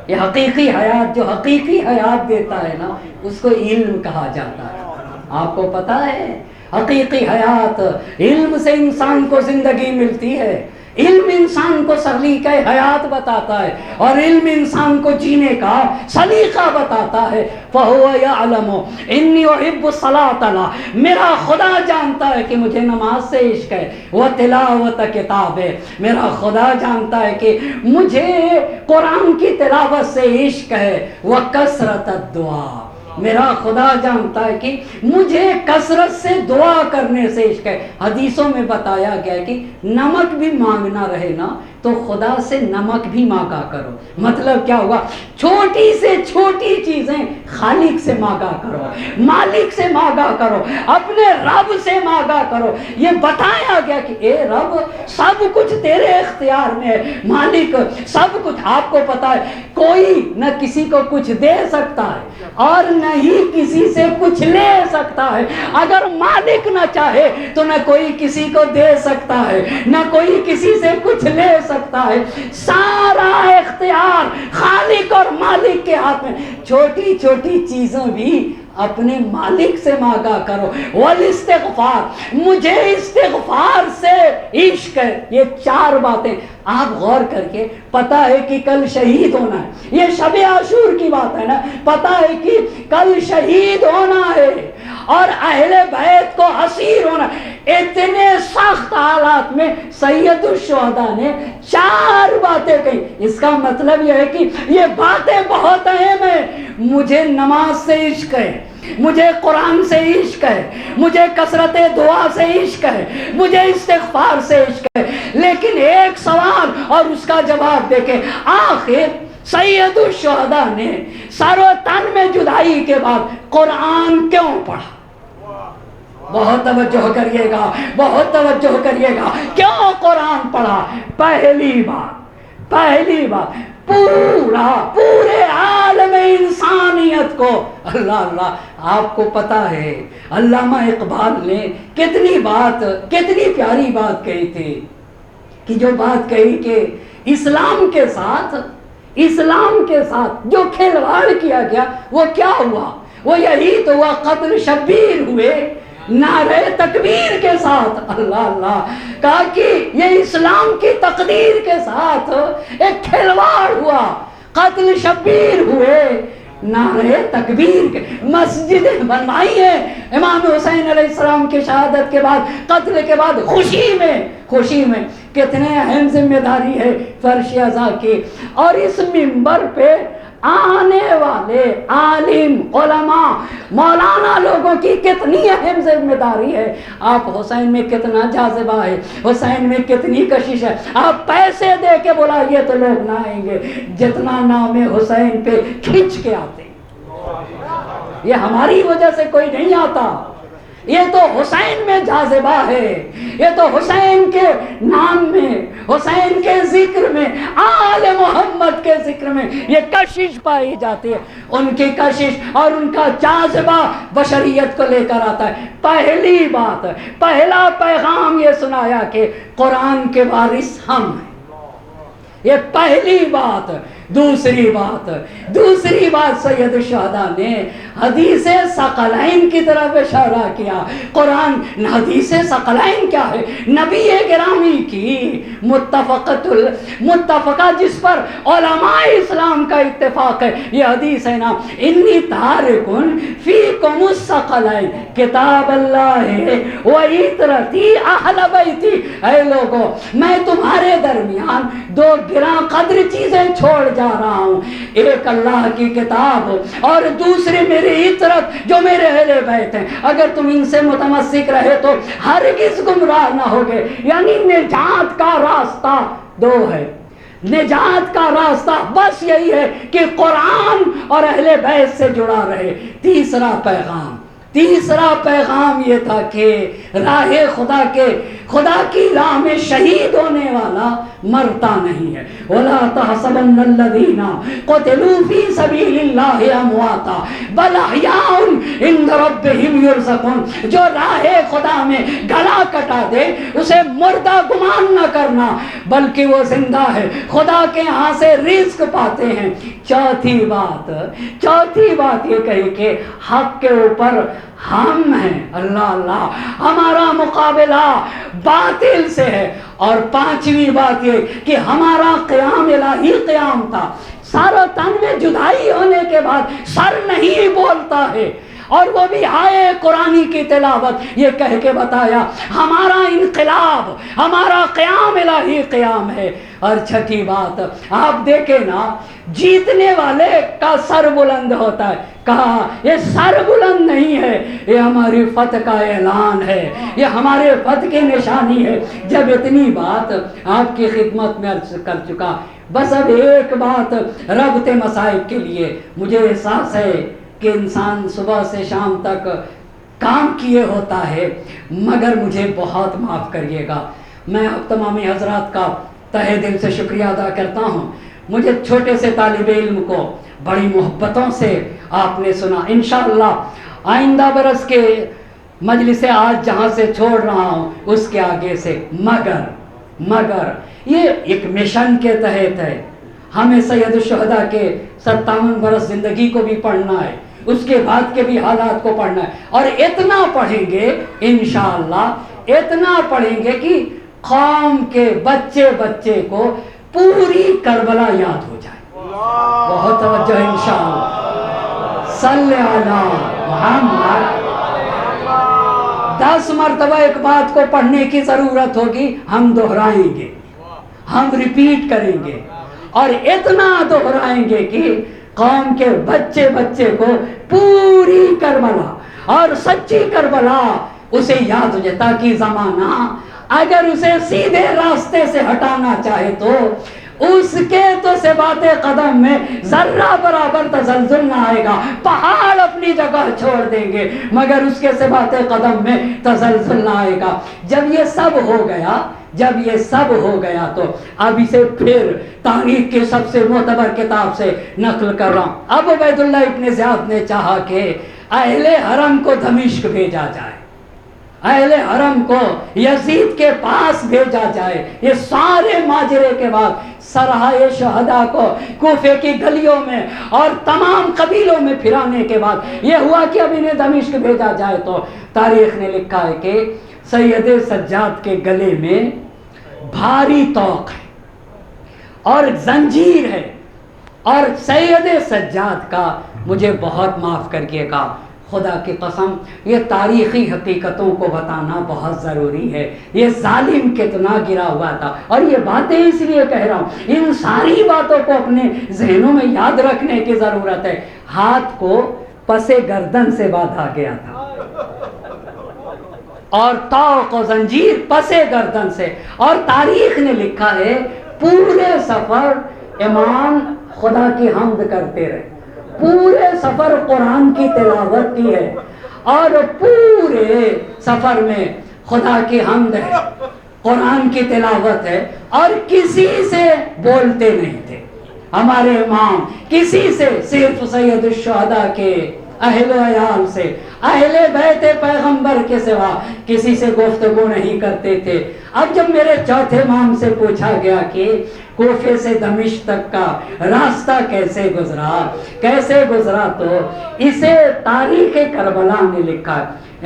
یہ حقیقی حیات, جو حقیقی حیات دیتا ہے نا اس کو علم کہا جاتا ہے. آپ کو پتا ہے حقیقی حیات, علم سے انسان کو زندگی ملتی ہے, علم انسان کو سلیقہ حیات بتاتا ہے اور علم انسان کو جینے کا سلیقہ بتاتا ہے. فَهُوَ يَعْلَمُ إِنِّي أُحِبُّ الصَّلَاةَ, میرا خدا جانتا ہے کہ مجھے نماز سے عشق ہے, وہ تلاوت کتاب ہے, میرا خدا جانتا ہے کہ مجھے قرآن کی تلاوت سے عشق ہے, وہ کثرت الدعا, میرا خدا جانتا ہے کہ مجھے کثرت سے دعا کرنے سے عشق ہے. حدیثوں میں بتایا گیا ہے کہ نمک بھی مانگنا رہے نا تو خدا سے نمک بھی مانگا کرو. مطلب کیا ہوا, چھوٹی سے چھوٹی چیزیں خالق سے مانگا کرو, مالک سے مانگا کرو, اپنے رب سے مانگا کرو. یہ بتایا گیا کہ اے رب سب کچھ تیرے اختیار میں ہے, مالک سب کچھ. آپ کو پتا ہے کوئی نہ کسی کو کچھ دے سکتا ہے اور نہ ہی کسی سے کچھ لے سکتا ہے. اگر مالک نہ چاہے تو نہ کوئی کسی کو دے سکتا ہے نہ کوئی کسی سے کچھ لے سکتا ہے. سارا اختیار خالق اور مالک کے ہاتھ میں. چھوٹی چھوٹی چیزوں بھی اپنے مالک سے مانگا کرو. والاستغفار, مجھے استغفار سے عشق ہے. یہ چار باتیں آپ غور کر کے, پتا ہے کہ کل شہید ہونا ہے, یہ شب عاشور کی بات ہے نا, پتا ہے کہ کل شہید ہونا ہے اور اہل بیت کو اسیر ہونا. اتنے سخت حالات میں سید الشہداء نے چار باتیں کہی. اس کا مطلب یہ ہے کہ یہ باتیں بہت اہم ہیں. مجھے نماز سے عشق ہے, مجھے قرآن سے عشق ہے, مجھے کثرت دعا سے عشق ہے, مجھے استغفار سے عشق ہے. لیکن ایک سوال اور اس کا جواب دیکھیں, آخر سید الشہداء نے سر و تن میں جدائی کے بعد قرآن کیوں پڑھا؟ بہت توجہ کریے گا, بہت توجہ کریے گا. کیوں قرآن پڑھا؟ پہلی بات پورے عالم انسانیت کو اللہ اللہ. آپ کو پتا ہے علامہ اقبال نے کتنی پیاری بات کہی تھی, کہ جو بات کہی کہ اسلام کے ساتھ جو کھلواڑ کیا گیا وہ کیا ہوا؟ وہ یہی تو ہوا, قتل شبیر ہوئے نعرہ تکبیر کے ساتھ. اللہ اللہ, کہا کہ یہ اسلام کی تقدیر کے ساتھ ایک کھلواڑ ہوا, قتل شبیر ہوئے نعرہ تکبیر کے. مسجدیں بنوائی ہیں امام حسین علیہ السلام کی شہادت کے بعد, قتل کے بعد, خوشی میں کتنے اہم ذمہ داری ہے فرش ازا کی. اور اس منبر پہ آنے والے عالم علماء مولانا لوگوں کی کتنی اہم ذمہ داری ہے. آپ حسین میں کتنا جاذبہ ہے, حسین میں کتنی کشش ہے. آپ پیسے دے کے بلائیے تو لوگ نہ آئیں گے جتنا نام حسین پہ کھینچ کے آتے. یہ ہماری وجہ سے کوئی نہیں آتا, یہ تو حسین میں جاذبہ ہے, یہ تو حسین کے نام میں, حسین کے ذکر میں, آل محمد کے ذکر میں یہ کشش پائی جاتی ہے. ان کی کشش اور ان کا جاذبہ بشریت کو لے کر آتا ہے. پہلی بات, پہلا پیغام یہ سنایا کہ قرآن کے وارث ہم ہیں, یہ پہلی بات. دوسری بات سید الشہداء نے حدیث ثقلین کی طرف اشارہ کیا. قرآن حدیث ثقلین کیا ہے؟ نبی گرامی کی متفقہ جس پر علماء اسلام کا اتفاق ہے, یہ حدیث ہے نا, انی تارکن فیکم الثقلین کتاب اللہ و عطرتی اہل بیتی. اے لوگو, میں تمہارے درمیان دو گراں قدر چیزیں چھوڑ جا رہا ہوں, ایک اللہ کی کتاب اور دوسری میری عطرت جو میرے اہل بیت ہیں. اگر تم ان سے متمسک رہے تو ہرگز گمراہ نہ ہوگے. یعنی نجات کا راستہ دو ہے, نجات کا راستہ بس یہی ہے کہ قرآن اور اہل بیت سے جڑا رہے۔ تیسرا پیغام یہ تھا کہ راہ خدا کی راہ میں شہید ہونے والا مرتا نہیں ہے۔ وَلَا تَحْسَبَنَّ الَّذِينَ قُتِلُوا فِي سَبِيلِ اللَّهِ أَمْوَاتًا بَلْ أَحْيَاءٌ عِندَ رَبِّهِمْ يُرْزَقُونَ۔ جو راہ خدا میں گلا کٹا دے اسے مردہ گمان نہ کرنا، بلکہ وہ زندہ ہے، خدا کے ہاں سے رزق پاتے ہیں۔ چوتھی بات یہ کہی کہ حق کے اوپر ہم ہیں، اللہ ہمارا مقابلہ باطل سے ہے۔ اور پانچویں بات یہ کہ ہمارا قیام الہی قیام تھا، سر و تن میں جدائی ہونے کے بعد سر نہیں بولتا ہے، اور وہ بھی آئے قرآنی کی تلاوت یہ کہہ کے بتایا ہمارا انقلاب، ہمارا قیام الہی قیام ہے۔ اور چھٹی بات آپ دیکھیں نا، جیتنے والے کا سر بلند ہوتا ہے، کہا یہ سر بلند نہیں ہے، یہ ہماری فتح کا اعلان ہے، یہ ہمارے فتح کی نشانی ہے۔ جب اتنی بات آپ کی خدمت میں عرض کر چکا، بس اب ایک بات ربط مصائب کے لیے مجھے احساس ہے کہ انسان صبح سے شام تک کام کیے ہوتا ہے، مگر مجھے بہت معاف کریے گا، میں اب تمام حضرات کا تہہ دل سے شکریہ ادا کرتا ہوں۔ مجھے چھوٹے سے طالب علم کو بڑی محبتوں سے آپ نے سنا، انشاءاللہ آئندہ برس کے مجلس آج جہاں سے چھوڑ رہا ہوں اس کے آگے سے مگر یہ ایک مشن کے تحت ہے، ہمیں سید الشہداء کے 57 برس زندگی کو بھی پڑھنا ہے، اس کے بعد کے بھی حالات کو پڑھنا ہے، اور اتنا پڑھیں گے انشاءاللہ، اتنا پڑھیں گے کہ قوم کے بچے کو پوری کربلا یاد ہو جائے۔ بہت توجہ انشاءاللہ، صلی علی محمد۔ 10 مرتبہ ایک بات کو پڑھنے کی ضرورت ہوگی، ہم دہرائیں گے، ہم ریپیٹ کریں گے، اور اتنا دہرائیں گے کہ قوم کے بچے کو پوری کربلا اور سچی کربلا اسے یاد ہو جائے، تاکہ زمانہ اگر اسے سیدھے راستے سے ہٹانا چاہے تو اس کے تو ثبات قدم میں ذرہ برابر تزلزل نہ آئے گا، پہاڑ اپنی جگہ چھوڑ دیں گے مگر اس کے ثبات قدم میں تزلزل نہ آئے گا۔ جب یہ سب ہو گیا تو اب اسے پھر تاریخ کے سب سے معتبر کتاب سے نقل کر رہا ہوں۔ اب عبید اللہ ابن زیاد نے چاہا کہ اہل حرم کو دمشق بھیجا جائے، اہل حرم کو یزید کے پاس بھیجا جائے۔ یہ سارے ماجرے کے بعد سرحائے شہداء کو کوفے کی گلیوں میں اور تمام قبیلوں میں پھرانے کے بعد یہ ہوا کہ اب انہیں دمشق بھیجا جائے، تو تاریخ نے لکھا ہے کہ سید سجاد کے گلے میں بھاری طوق ہے اور زنجیر ہے، اور سید سجاد کا مجھے بہت معاف کریے گا، خدا کی قسم یہ تاریخی حقیقتوں کو بتانا بہت ضروری ہے۔ یہ ظالم کتنا گرا ہوا تھا، اور یہ باتیں اس لیے کہہ رہا ہوں، ان ساری باتوں کو اپنے ذہنوں میں یاد رکھنے کی ضرورت ہے۔ ہاتھ کو پسے گردن سے باندھا گیا تھا، اور طوق و زنجیر پسے گردن سے، اور تاریخ نے لکھا ہے پورے سفر امام خدا کی حمد کرتے رہے، پورے سفر قرآن کی تلاوت کی ہے، اور پورے سفر میں خدا کی حمد ہے، قرآن کی تلاوت ہے، اور کسی سے بولتے نہیں تھے ہمارے امام، کسی سے، صرف سید الشہداء کے اہل و عیال سے، اہل بیت پیغمبر کے سوا کسی سے گفتگو نہیں کرتے تھے۔ اب جب میرے چوتھے امام سے پوچھا گیا کہ کوفے سے دمشق تک کا راستہ کیسے گزرا تو اسے تاریخ کربلا نے لکھا۔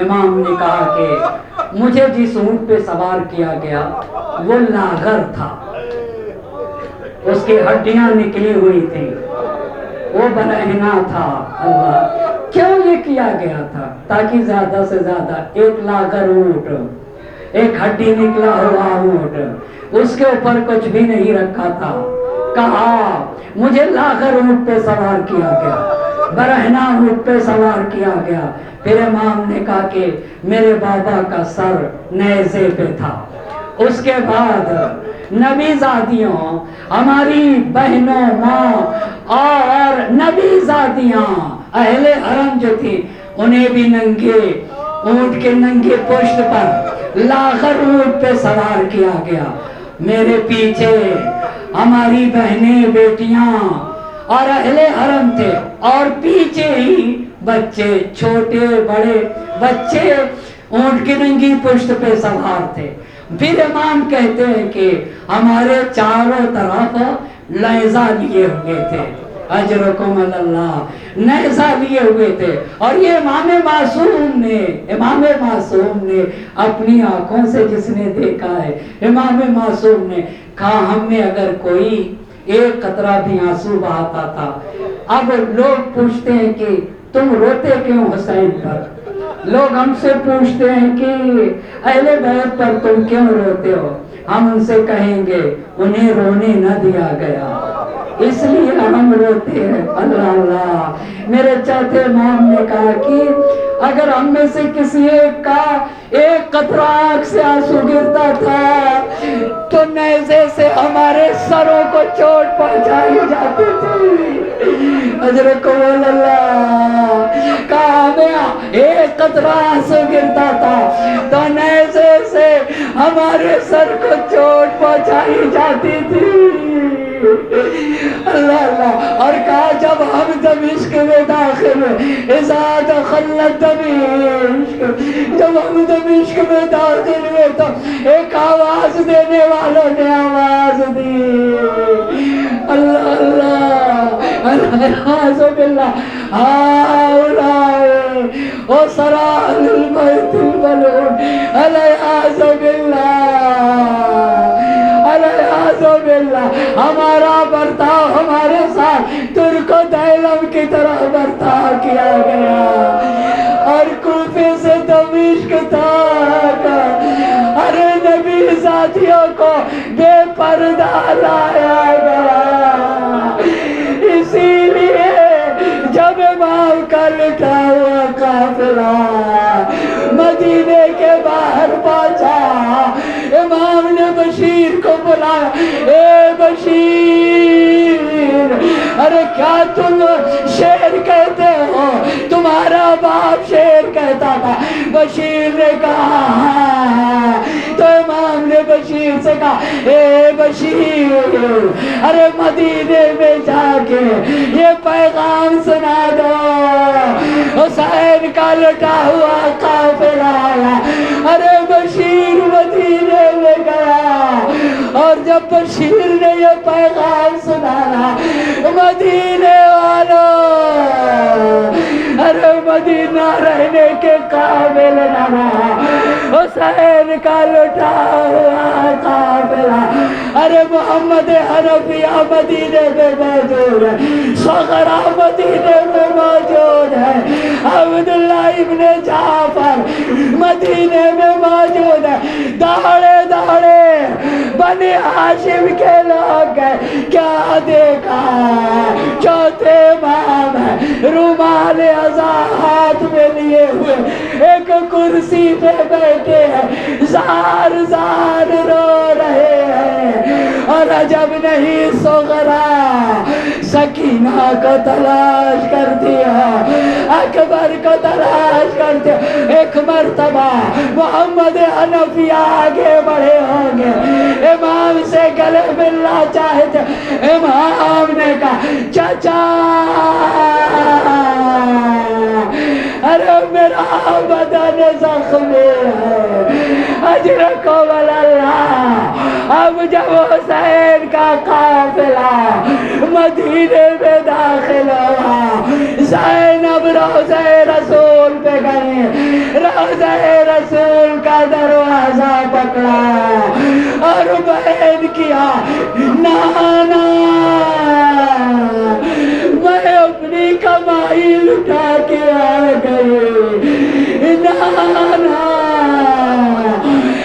امام نے کہا کہ مجھے جس اونٹ پہ سوار کیا گیا وہ لاغر تھا، اس کی ہڈیاں نکلی ہوئی تھیں، وہ برہنہ تھا۔ اللہ کیوں یہ کیا گیا تھا؟ تاکہ زیادہ سے زیادہ ایک لاغر اونٹ، ایک ہڈی نکلا ہوا اونٹ، اس کے اوپر کچھ بھی نہیں رکھا تھا، کہا مجھے لاغر اونٹ پہ سوار کیا گیا، برہنہ اونٹ پہ سوار کیا گیا۔ پھر امام نے کہا کہ میرے بابا کا سر نیزے پہ تھا، اس کے بعد نبی زادیوں، ہماری بہنوں، ماں اور نبی زادیاں اہل حرم جو تھی انہیں بھی ننگے اونٹ کے ننگے پشت پر لا کر اونٹ پہ سوار کیا گیا. میرے پیچھے ہماری بہنیں، بیٹیاں اور اہل حرم تھے، اور پیچھے ہی بچے، چھوٹے بڑے بچے اونٹ کی ننگی پشت پہ سوار تھے. پھر امام کہتے ہیں کہ ہمارے چاروں طرف نیزہ لیے ہوئے تھے، اجرکم اللہ، نیزہ لیے ہوئے تھے. اور یہ امام معصوم نے اپنی آنکھوں سے جس نے دیکھا ہے، امام معصوم نے کہا ہم میں اگر کوئی ایک قطرہ بھی آنسو بہاتا تھا. اب لوگ پوچھتے ہیں کہ تم روتے کیوں حسین پر؟ لوگ ہم سے پوچھتے ہیں کہ اہل بیت پر تم کیوں روتے ہو؟ ہم ان سے کہیں گے انہیں رونے نہ دیا گیا اس لیے ہم روتے ہیں. اللہ اللہ. میرے چوتھے امام نے کہا کہ اگر ہم میں سے کسی ایک کا ایک قطرہ آنکھ سے آنسو گرتا تھا تو نیزے سے ہمارے سروں کو چوٹ پہنچائی جاتی تھی. اجرکم اللہ. کہا ہمیں ایک قطرہ آنسو گرتا تھا تو نیزے سے ہمارے سر کو چوٹ پہنچائی جاتی تھی. اللہ اللہ. اور کہا جب ہم دمشق میں داخل ہوئے، اذا دخلت دمشق، جب ہم دمشق میں داخل ہوئے تو ایک آواز دینے والوں نے آواز دی. اللہ اللہ. الحمد للہ. ہاؤلائے اسرا البیت الملعون. الحمد للہ. الحمد للہ. ہمارا برتاؤ ہمارے ساتھ ترک و دیلم کی طرح برتاؤ کیا گیا، اور کوفے سے دمشق تک ہر نبی ذاتیوں کو بے پردہ لایا گیا. اسی لیے جب امام کا لٹا ہوا قافلہ مدینے کے باہر پہنچا، امام نے بشیر کو بلایا. اے بشیر، ارے کیا تم شیر کہتے ہو؟ تمہارا باپ شیر کہتا تھا. بشیر نے کہا ہاں. تو امام نے بشیر سے کہا اے بشیر، ارے مدینے میں جا کے یہ پیغام سنا دو، حسین کا لٹا ہوا قافلہ آیا. ارے بشیر مدینے میں گیا، اور جب بشیر نے یہ پیغام سنانا، مدینے والوں، ارے مدینہ رہنے کے قابل نہ رہا. حسین کا لٹا ہوا قافلہ. ارے محمد حنفیہ مدینے میں موجود ہے، صغرا مدینے میں موجود ہے، عبداللہ ابن جعفر مدینے میں موجود ہے. دہڑے دہڑے بنی ہاشم کے لوگ گئے. کیا دیکھا؟ چوتھے امام ہے، رومال ازا ہاتھ میں لیے ہوئے ایک کرسی پہ بیٹھے ہیں، زار زار رو رہے ہیں. اور عجب نہیں، صغرا سکینہ کو تلاش کر دیا، اکبر کو تلاش کر دیا. ایک مرتبہ محمد حنفیہ آگے بڑھے ہوں گے، امام سے گلے ملنا چاہتے. امام نے کہا چچا، ارے میرا بدن زخمی ہے، اجرکم اللہ. اب جب حسین کا قافلہ مدینے میں داخل ہوا، زینب روضہ رسول پہ گئے، روضہ رسول کا دروازہ پکڑا اور بیان کیا نانا میں اپنی کمائی لٹا کے آ گئی، نانا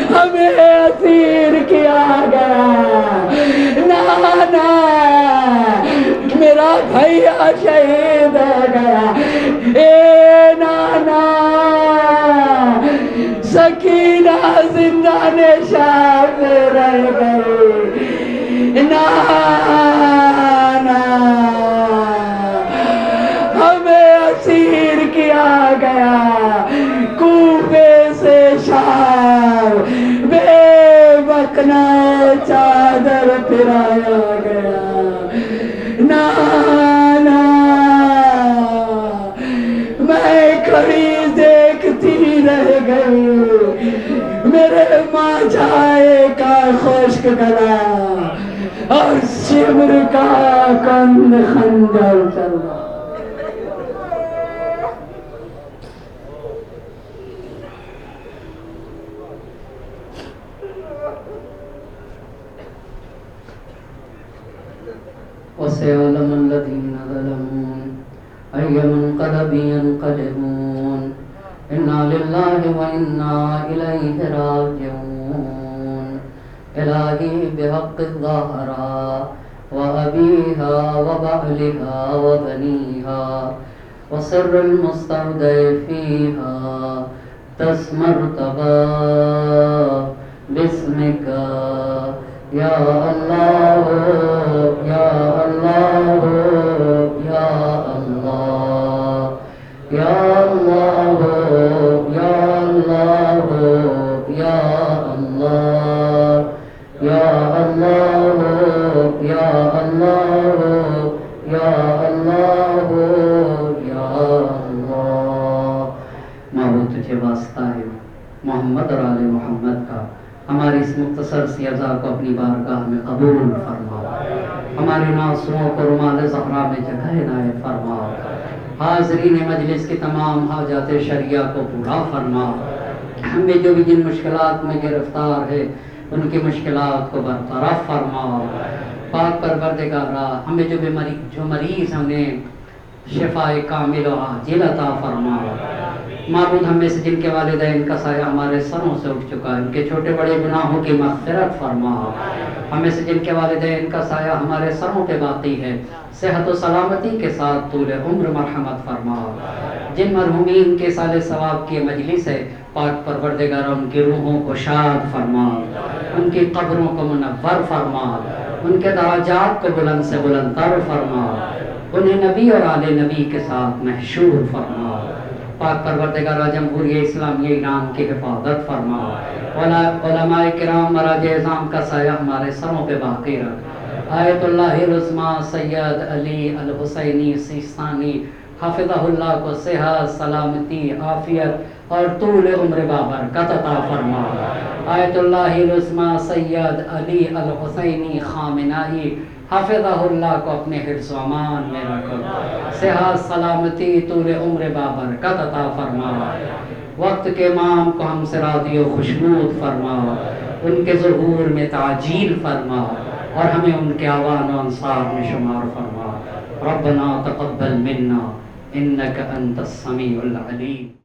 ہمیں اسیر کیا گیا، نانا میرا بھیا شہید ہو گیا. اے نانا سکینہ زندان شام میں رہ گئی، نانا ہمیں اسیر کیا گیا کوفے سے شام، بے مکنا چادر پھرایا گیا، نانا میں کھڑی دیکھتی رہ گئی، میرے ماجھائے کا خشک گلا اور شمر کا کند خنجر چلا۔ وَسَيَعْلَمُ الَّذِينَ ظَلَمُوا أَيَّ مُنقَلَبٍ يَنقَلِبُونَ إِنَّا لِلَّهِ وَإِنَّا إِلَيْهِ رَاجِعُونَ إِلَٰهِي بِحَقِّ الظَّهْرَاءِ وَأَبِيهَا وَبَعْلِهَا وَبَنِيهَا وَسِرِّ الْمُسْتَوْدَعِ فِيهَا تَسْمَرْتَبَا بِاسْمِكَ یا اللہ یا اللہ یا اللہ یا اللہ یا اللہ یا اللہ یا اللہ یا اللہ یا اللہ یا اللہ۔ معبود تجھے واسطہ ہے محمد اور آل محمد کا، ہماری اس مختصر سی عزا کو اپنی بارگاہ میں قبول فرما، ہمارے ناصروں کو رومال زہرا میں جگہ عنایت فرما، حاضرین مجلس کی تمام حاجات شریعہ کو پورا فرما، ہمیں جو بھی جن مشکلات میں گرفتار ہے ان کی مشکلات کو برطرف فرما۔ پاک پروردگارا ہمیں جو مریض ہمیں شفاء کامل و عاجل عطا فرما۔ معبود ہم میں سے جن کے والدین کا سایہ ہمارے سروں سے اٹھ چکا ہے ان کے چھوٹے بڑے گناہوں کی مغفرت فرما۔ ہم میں سے جن کے والدین کا سایہ ہمارے سروں پہ باقی ہے صحت و سلامتی کے ساتھ طول عمر مرحمت فرما۔ جن مرحومین کے سال ثواب کی مجلس ہے پاک پروردگار ان کی روحوں کو شاد فرما، ان کی قبروں کو منور فرما، ان کے درجات کو بلند سے بلند تر فرما، انہیں نبی اور آل نبی کے ساتھ محشور فرما۔ پاک پروردگارہ جمہوریہ اسلامیہ ایران کی حفاظت فرما، علماء کرام مراجع اعظام کا سایہ ہمارے سروں پہ باقی رکھ۔ آیت اللہ العظمیٰ سید علی الحسینی سیستانی حافظہ اللہ کو صحت، سلامتی، عافیت اور طول عمر بابرکت عطا فرما۔ آیت اللہ العظمیٰ سید علی الحسینی خامنائی حافظہ اللہ کو اپنے حفظ و امان میں رکھو، صحت، سلامتی، طول عمر بابرکت عطا فرما۔ وقت کے امام کو ہم سے راضی و خوشنود فرما، ان کے ظہور میں تعجیل فرما اور ہمیں ان کے اعوان و انصار میں شمار فرما۔ ربنا تقبل منا انک انت السمیع العلیم۔